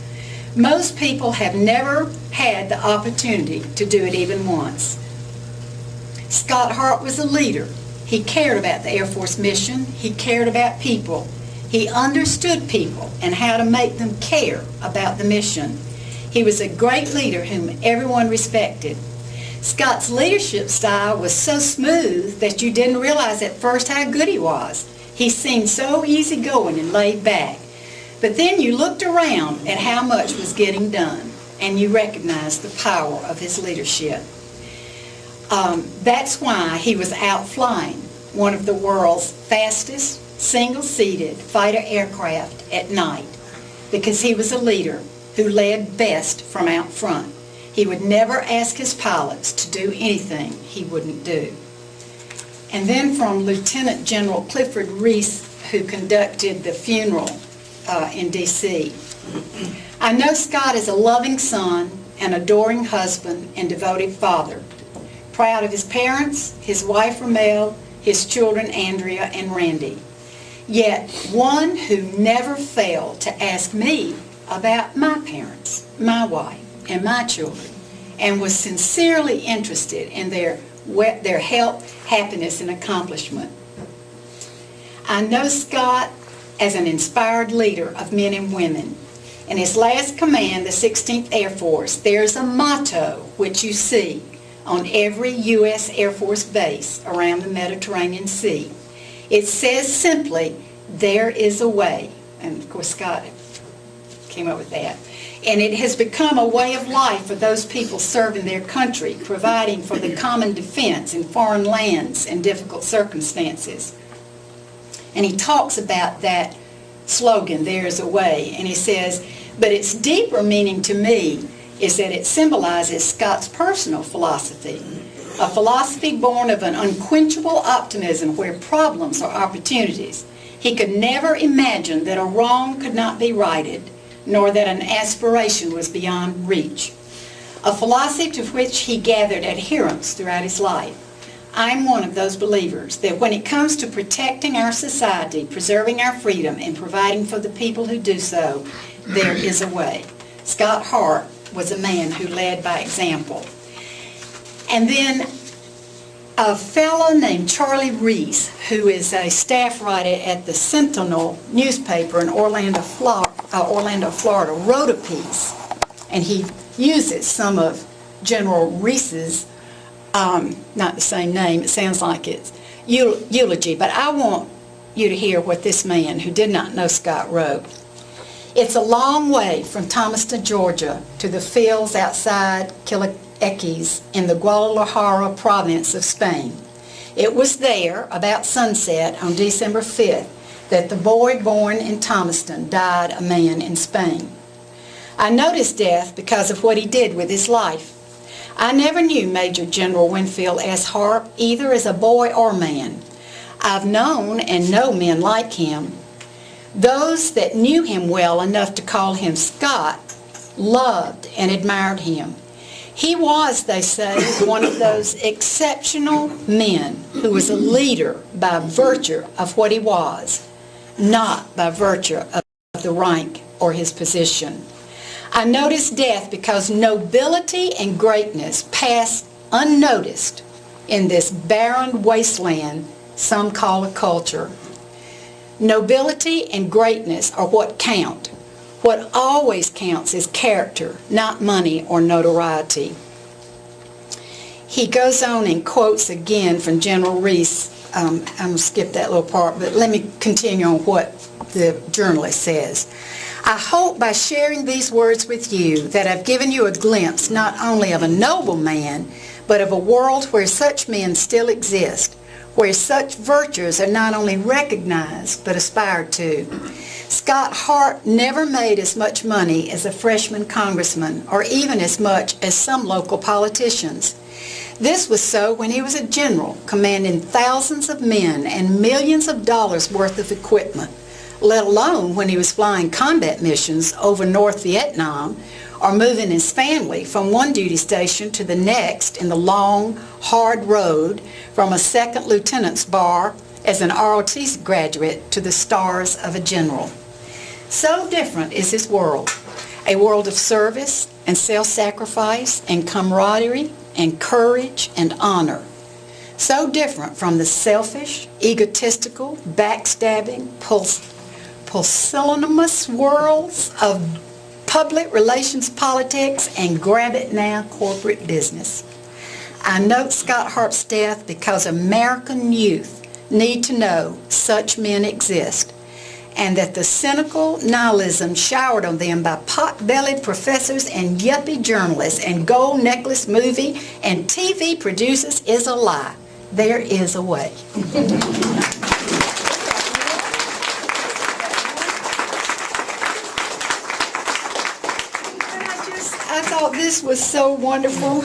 [SPEAKER 1] Most people have never had the opportunity to do it even once. Scott Harpe was a leader. He cared about the Air Force mission. He cared about people. He understood people and how to make them care about the mission. He was a great leader whom everyone respected. Scott's leadership style was so smooth that you didn't realize at first how good he was. He seemed so easygoing and laid back. But then you looked around at how much was getting done, and you recognized the power of his leadership. That's why he was out flying one of the world's fastest single-seated fighter aircraft at night, because he was a leader who led best from out front. He would never ask his pilots to do anything he wouldn't do. And then from Lieutenant General Clifford Reese, who conducted the funeral in D.C. I know Scott is a loving son, an adoring husband, and devoted father. Proud of his parents, his wife Rommel, his children Andrea and Randy. Yet one who never failed to ask me about my parents, my wife, and my children, and was sincerely interested in their health, happiness, and accomplishment. I know Scott as an inspired leader of men and women. In his last command, the 16th Air Force, there's a motto which you see on every U.S. Air Force base around the Mediterranean Sea. It says simply, "There is a way." And of course Scott came up with that. And it has become a way of life for those people serving their country, providing for the common defense in foreign lands and difficult circumstances. And he talks about that slogan, "There is a way," and he says, but its deeper meaning to me is that it symbolizes Scott's personal philosophy, a philosophy born of an unquenchable optimism where problems are opportunities. He could never imagine that a wrong could not be righted, nor that an aspiration was beyond reach. A philosophy to which he gathered adherents throughout his life. I'm one of those believers that when it comes to protecting our society, preserving our freedom, and providing for the people who do so, there is a way. Scott Harpe was a man who led by example. And then a fellow named Charlie Reese, who is a staff writer at the Sentinel newspaper in Orlando, Florida, wrote a piece, and he uses some of General Reese's, not the same name, it sounds like it's eulogy, but I want you to hear what this man who did not know Scott wrote. It's a long way from Thomaston, Georgia, to the fields outside Quillaquis in the Guadalajara province of Spain. It was there, about sunset on December 5th, that the boy born in Thomaston died a man in Spain. I know his death because of what he did with his life. I never knew Major General Winfield S. Harpe either as a boy or man. I've known and know men like him. Those that knew him well enough to call him Scott loved and admired him. He was, they say, one of those exceptional men who was a leader by virtue of what he was, not by virtue of the rank or his position. I notice death because nobility and greatness pass unnoticed in this barren wasteland some call a culture. Nobility and greatness are what count. What always counts is character, not money or notoriety. He goes on and quotes again from General Reese. I'm going to skip that little part, but let me continue on what the journalist says. I hope by sharing these words with you that I've given you a glimpse not only of a noble man, but of a world where such men still exist, where such virtues are not only recognized but aspired to. Scott Harpe never made as much money as a freshman congressman, or even as much as some local politicians. This was so when he was a general, commanding thousands of men and millions of dollars worth of equipment, let alone when he was flying combat missions over North Vietnam or moving his family from one duty station to the next in the long, hard road from a second lieutenant's bar as an ROTC graduate to the stars of a general. So different is his world, a world of service and self-sacrifice and camaraderie and courage and honor. So different from the selfish, egotistical, backstabbing, pusillanimous worlds of public relations politics and grab-it-now corporate business. I note Scott Harpe's death because American youth need to know such men exist, and that the cynical nihilism showered on them by pot-bellied professors and yuppie journalists and gold necklace movie and TV producers is a lie. There is a way. I thought this was so wonderful.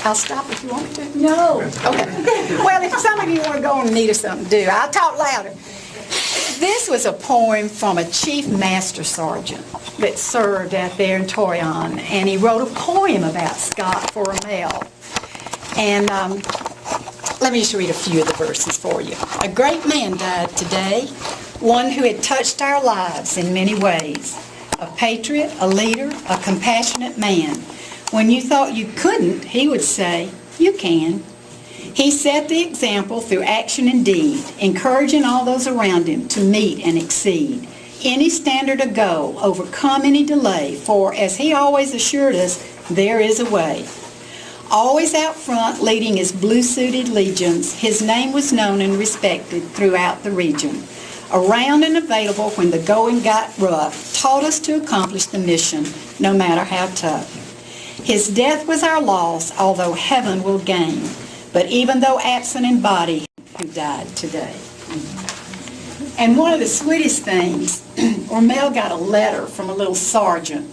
[SPEAKER 1] I'll stop if you want me to.
[SPEAKER 2] No.
[SPEAKER 1] Okay. Well, if some of you want to go and need something to do, I'll talk louder. This was a poem from a chief master sergeant that served out there in Torreon, and he wrote a poem about Scott for a mail. And let me just read a few of the verses for you. A great man died today, one who had touched our lives in many ways. A patriot, a leader, a compassionate man. When you thought you couldn't, he would say, you can. He set the example through action and deed, encouraging all those around him to meet and exceed any standard or goal, overcome any delay, for as he always assured us, there is a way. Always out front, leading his blue-suited legions, his name was known and respected throughout the region. Around and available when the going got rough, taught us to accomplish the mission, no matter how tough. His death was our loss, although heaven will gain. But even though absent in body, who died today. And one of the sweetest things, Ormel got a letter from a little sergeant,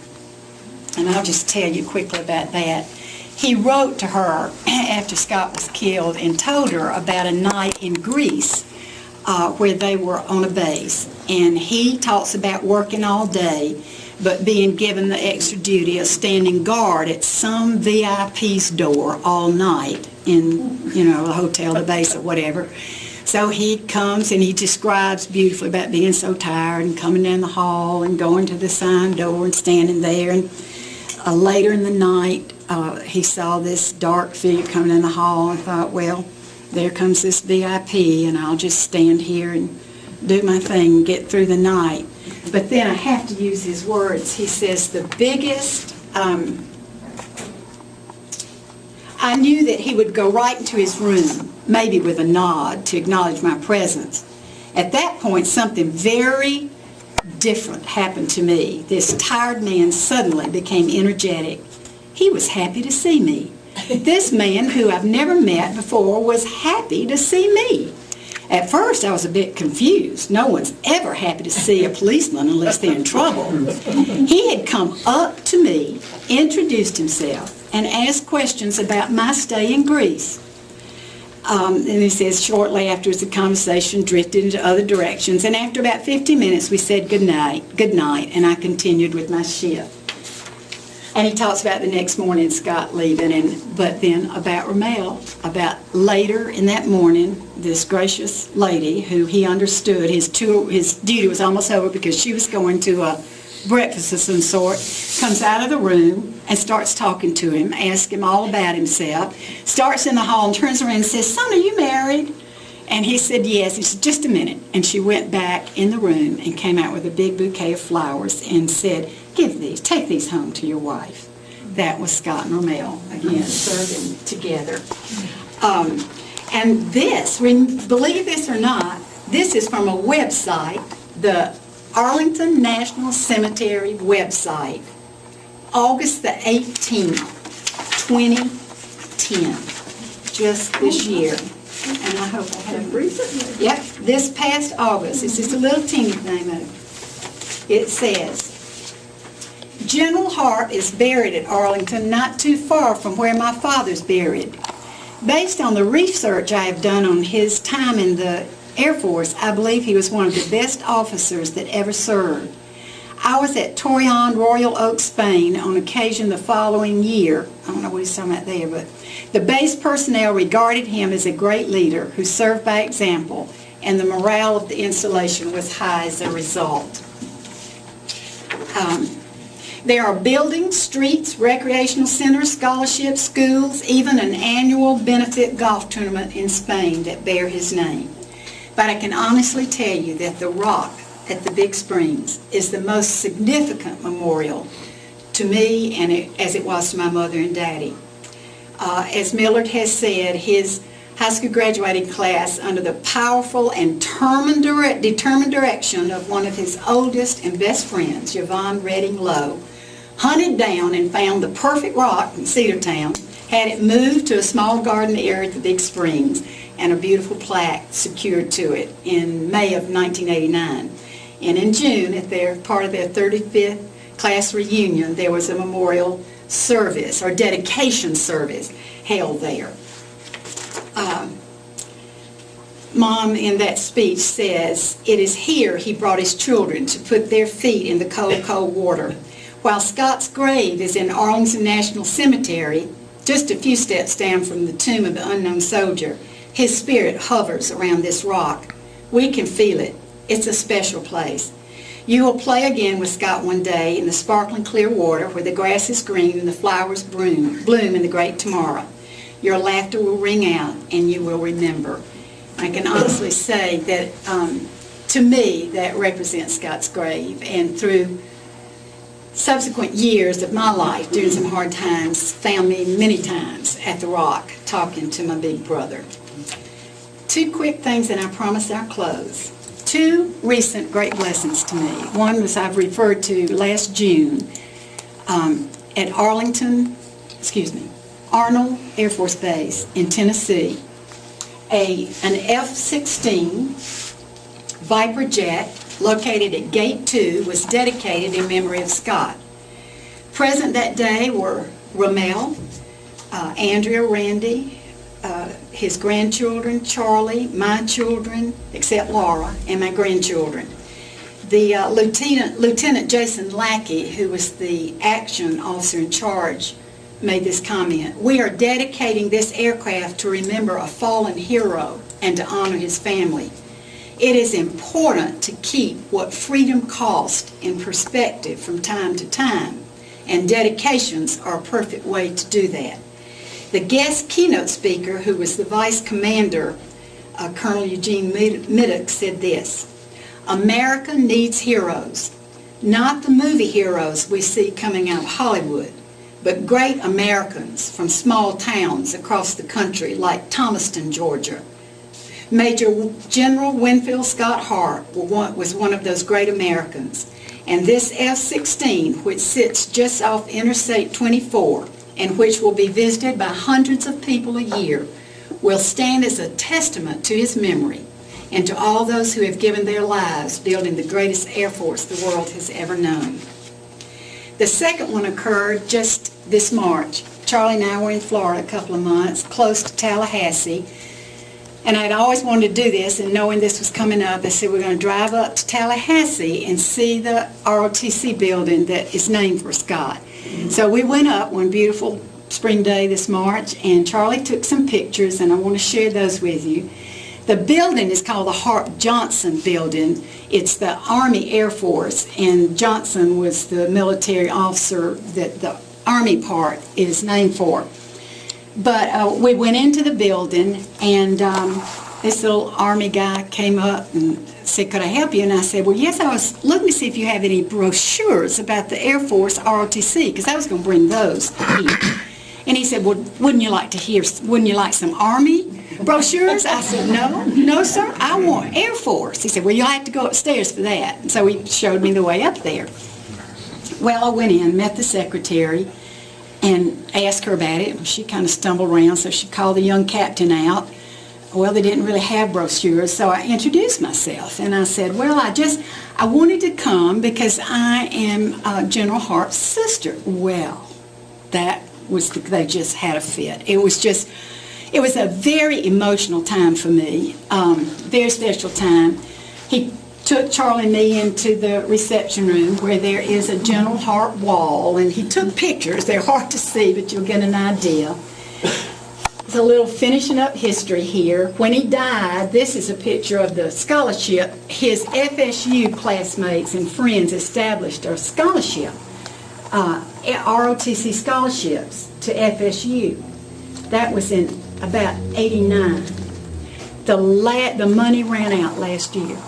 [SPEAKER 1] and I'll just tell you quickly about that. He wrote to her after Scott was killed and told her about a night in Greece where they were on a base. And he talks about working all day, but being given the extra duty of standing guard at some VIP's door all night in, the hotel, the base, or whatever. So he comes and he describes beautifully about being so tired and coming down the hall and going to the assigned door and standing there. And later in the night, he saw this dark figure coming in the hall and thought, well, there comes this VIP, and I'll just stand here and do my thing and get through the night. But then I have to use his words. He says, the biggest, I knew that he would go right into his room, maybe with a nod to acknowledge my presence. At that point, something very different happened to me. This tired man suddenly became energetic. He was happy to see me. This man, who I've never met before, was happy to see me. At first, I was a bit confused. No one's ever happy to see a policeman unless they're in trouble. He had come up to me, introduced himself, and asked questions about my stay in Greece. And he says, shortly afterwards, the conversation drifted into other directions, and after about 50 minutes, we said good night, and I continued with my shift. And he talks about the next morning Scott leaving, but then about Ramel, about later in that morning, this gracious lady who he understood his duty was almost over because she was going to a breakfast of some sort, comes out of the room and starts talking to him, asks him all about himself, starts in the hall and turns around and says, "Son, are you married?" And he said, "Yes." He said, "Just a minute." And she went back in the room and came out with a big bouquet of flowers and said, take these home to your wife." That was Scott and Rommel, again, serving together. And this, believe this or not, this is from a website, the Arlington National Cemetery website, August the 18th, 2010, just this year. And I hope I have recently. Yep, this past August. It's just a little teeny thing of it. It says, "General Harpe is buried at Arlington, not too far from where my father's buried. Based on the research I have done on his time in the Air Force, I believe he was one of the best officers that ever served. I was at Torreon, Royal Oak, Spain on occasion the following year." I don't know what he's talking about there, but "the base personnel regarded him as a great leader who served by example, and the morale of the installation was high as a result." There are buildings, streets, recreational centers, scholarships, schools, even an annual benefit golf tournament in Spain that bear his name. But I can honestly tell you that the rock at the Big Springs is the most significant memorial to me and as it was to my mother and daddy. As Millard has said, his high school graduating class, under the powerful and determined direction of one of his oldest and best friends, Yvonne Redding Lowe, hunted down and found the perfect rock in Cedartown, had it moved to a small garden area at the Big Springs, and a beautiful plaque secured to it in May of 1989. And in June, at part of their 35th class reunion, there was a memorial service or dedication service held there. Mom, in that speech, says, "It is here he brought his children to put their feet in the cold, cold water. While Scott's grave is in Arlington National Cemetery, just a few steps down from the tomb of the unknown soldier, his spirit hovers around this rock. We can feel it. It's a special place. You will play again with Scott one day in the sparkling clear water where the grass is green and the flowers bloom in the great tomorrow. Your laughter will ring out and you will remember." I can honestly say that, to me, that represents Scott's grave. And through subsequent years of my life, during some hard times, found me many times at the rock talking to my big brother. Two quick things, and I promise I'll close. Two recent great blessings to me. One was I've referred to last June at Arnold Air Force Base in Tennessee. An F-16 Viper jet located at Gate 2 was dedicated in memory of Scott. Present that day were Rommel, Andrea, Randy, his grandchildren, Charlie, my children, except Laura, and my grandchildren. The Lieutenant Jason Lackey, who was the action officer in charge, made this comment: "We are dedicating this aircraft to remember a fallen hero and to honor his family. It is important to keep what freedom cost in perspective from time to time, and dedications are a perfect way to do that." The guest keynote speaker, who was the vice commander, Colonel Eugene Middock, said this: "America needs heroes, not the movie heroes we see coming out of Hollywood, but great Americans from small towns across the country like Thomaston, Georgia. Major General Winfield Scott Harpe was one of those great Americans, and this F-16, which sits just off Interstate 24 and which will be visited by hundreds of people a year, will stand as a testament to his memory and to all those who have given their lives building the greatest Air Force the world has ever known." The second one occurred just this March. Charlie and I were in Florida a couple of months, close to Tallahassee, and I'd always wanted to do this, and knowing this was coming up, I said we're going to drive up to Tallahassee and see the ROTC building that is named for Scott. So we went up one beautiful spring day this March, and Charlie took some pictures, and I want to share those with you. The building is called the Harpe Johnson Building. It's the Army Air Force, and Johnson was the military officer that the Army part is named for. But we went into the building, and this little Army guy came up and said, "Could I help you?" And I said, "Well, yes, I was looking to see if you have any brochures about the Air Force ROTC, because I was going to bring those here." And he said, "Well, wouldn't you like some Army brochures?" I said, "No, sir, I want Air Force." He said, "Well, you'll have to go upstairs for that." And so he showed me the way up there. Well, I went in, met the secretary, and asked her about it. She kind of stumbled around, so she called the young captain out. Well, they didn't really have brochures, so I introduced myself, and I said, "Well, I wanted to come because I am General Harpe's sister." Well, they just had a fit. It was a very emotional time for me, very special time. He took Charlie and me into the reception room where there is a General Harpe wall, and he took pictures. They're hard to see, but you'll get an idea. There's a little finishing up history here. When he died, this is a picture of the scholarship. His FSU classmates and friends established a scholarship, ROTC scholarships to FSU. That was in about '89. The money ran out last year.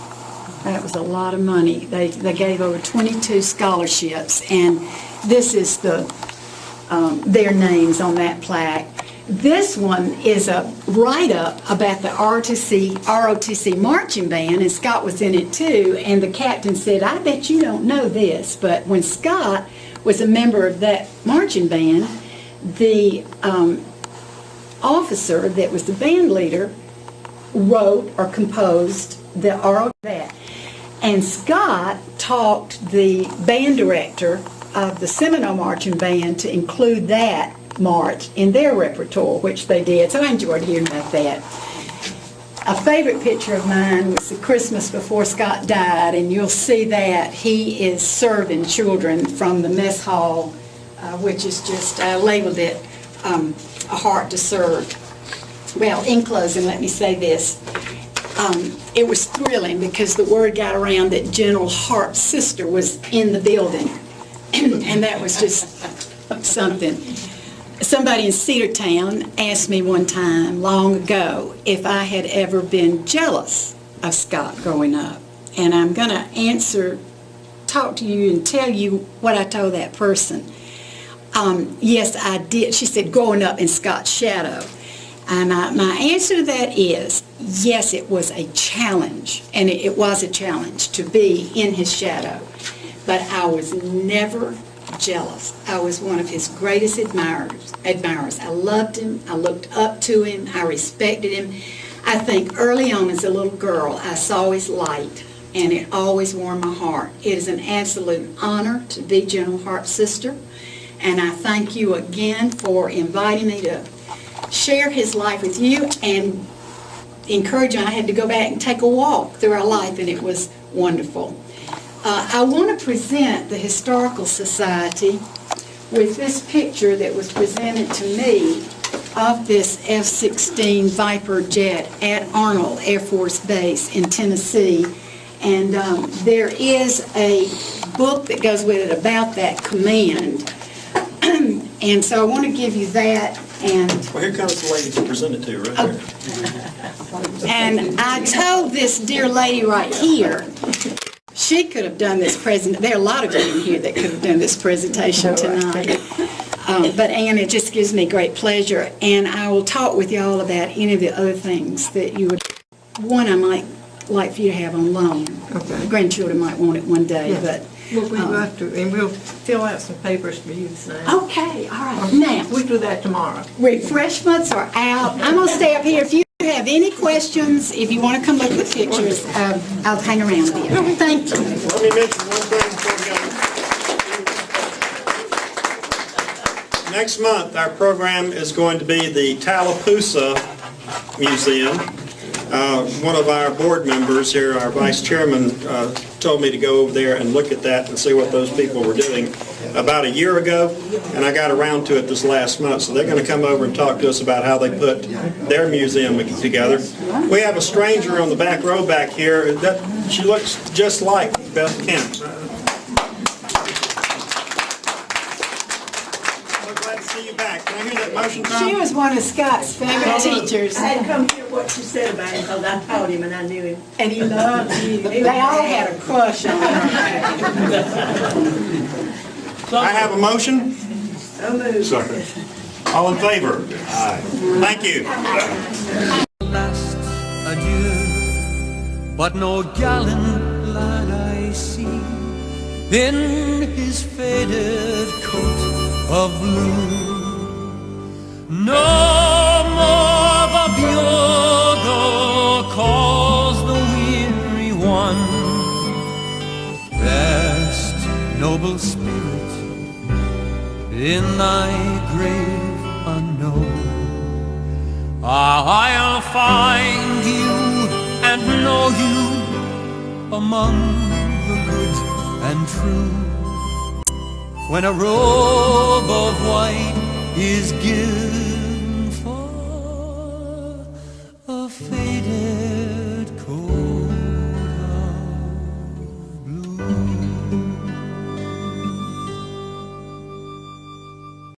[SPEAKER 1] That was a lot of money. They gave over 22 scholarships, and this is their names on that plaque. This one is a write-up about the ROTC marching band, and Scott was in it too, and the captain said, "I bet you don't know this, but when Scott was a member of that marching band, the officer that was the band leader wrote or composed the ROTC. And Scott talked the band director of the Seminole Marching Band to include that march in their repertoire, which they did. So I enjoyed hearing about that. A favorite picture of mine was the Christmas before Scott died, and you'll see that he is serving children from the mess hall, which is just, I labeled it a heart to serve. Well, in closing, let me say this. It was thrilling because the word got around that General Harpe's sister was in the building, and that was just something. Somebody in Cedartown asked me one time long ago if I had ever been jealous of Scott growing up, and I'm going to talk to you and tell you what I told that person. Yes, I did. She said, growing up in Scott's shadow. And my answer to that is, yes, it was a challenge, and it was a challenge to be in his shadow. But I was never jealous. I was one of his greatest admirers. I loved him. I looked up to him. I respected him. I think early on as a little girl, I saw his light, and it always warmed my heart. It is an absolute honor to be General Harpe's sister, and I thank you again for inviting me to share his life with you and encourage you. I had to go back and take a walk through our life, and it was wonderful. I want to present the Historical Society with this picture that was presented to me of this F-16 Viper jet at Arnold Air Force Base in Tennessee. And there is a book that goes with it about that command. And so I want to give you that. And
[SPEAKER 2] well, here comes the lady to present it to right there.
[SPEAKER 1] And I told this dear lady right here, she could have done this presentation. There are a lot of you in here that could have done this presentation tonight. But Ann, it just gives me great pleasure, and I will talk with you all about any of the other things that you would. One I might like for you to have on loan. Okay. Grandchildren might want it one day, yes. But.
[SPEAKER 3] Well, we have to, and we'll fill out some papers for you to sign.
[SPEAKER 1] Okay, all right. Now,
[SPEAKER 3] we'll do that tomorrow.
[SPEAKER 1] Refreshments are out. I'm going to stay up here. If you have any questions, if you want to come look at the pictures, I'll hang around with you. Thank you.
[SPEAKER 2] Let me mention one thing before we go. Next month, our program is going to be the Tallapoosa Museum. One of our board members here, our vice chairman, told me to go over there and look at that and see what those people were doing about a year ago, and I got around to it this last month. So they're going to come over and talk to us about how they put their museum together. We have a stranger on the back row back here. She looks just like Beth Kemp. Back. Can I hear that motion, Tom?
[SPEAKER 1] She was one of Scott's favorite teachers.
[SPEAKER 4] I had to come hear what she said about him because I taught him and I knew him.
[SPEAKER 1] And he loved you. They all had a crush on her.
[SPEAKER 2] I have a motion.
[SPEAKER 4] So moved.
[SPEAKER 2] All in favor? Aye. Thank you.
[SPEAKER 5] Last adieu, but no gallant lad I see in his faded coat of blue. No more the bugle calls the weary one. Rest, noble spirit, in thy grave unknown. I'll find you and know you among the good and true. When a robe of white is given for a faded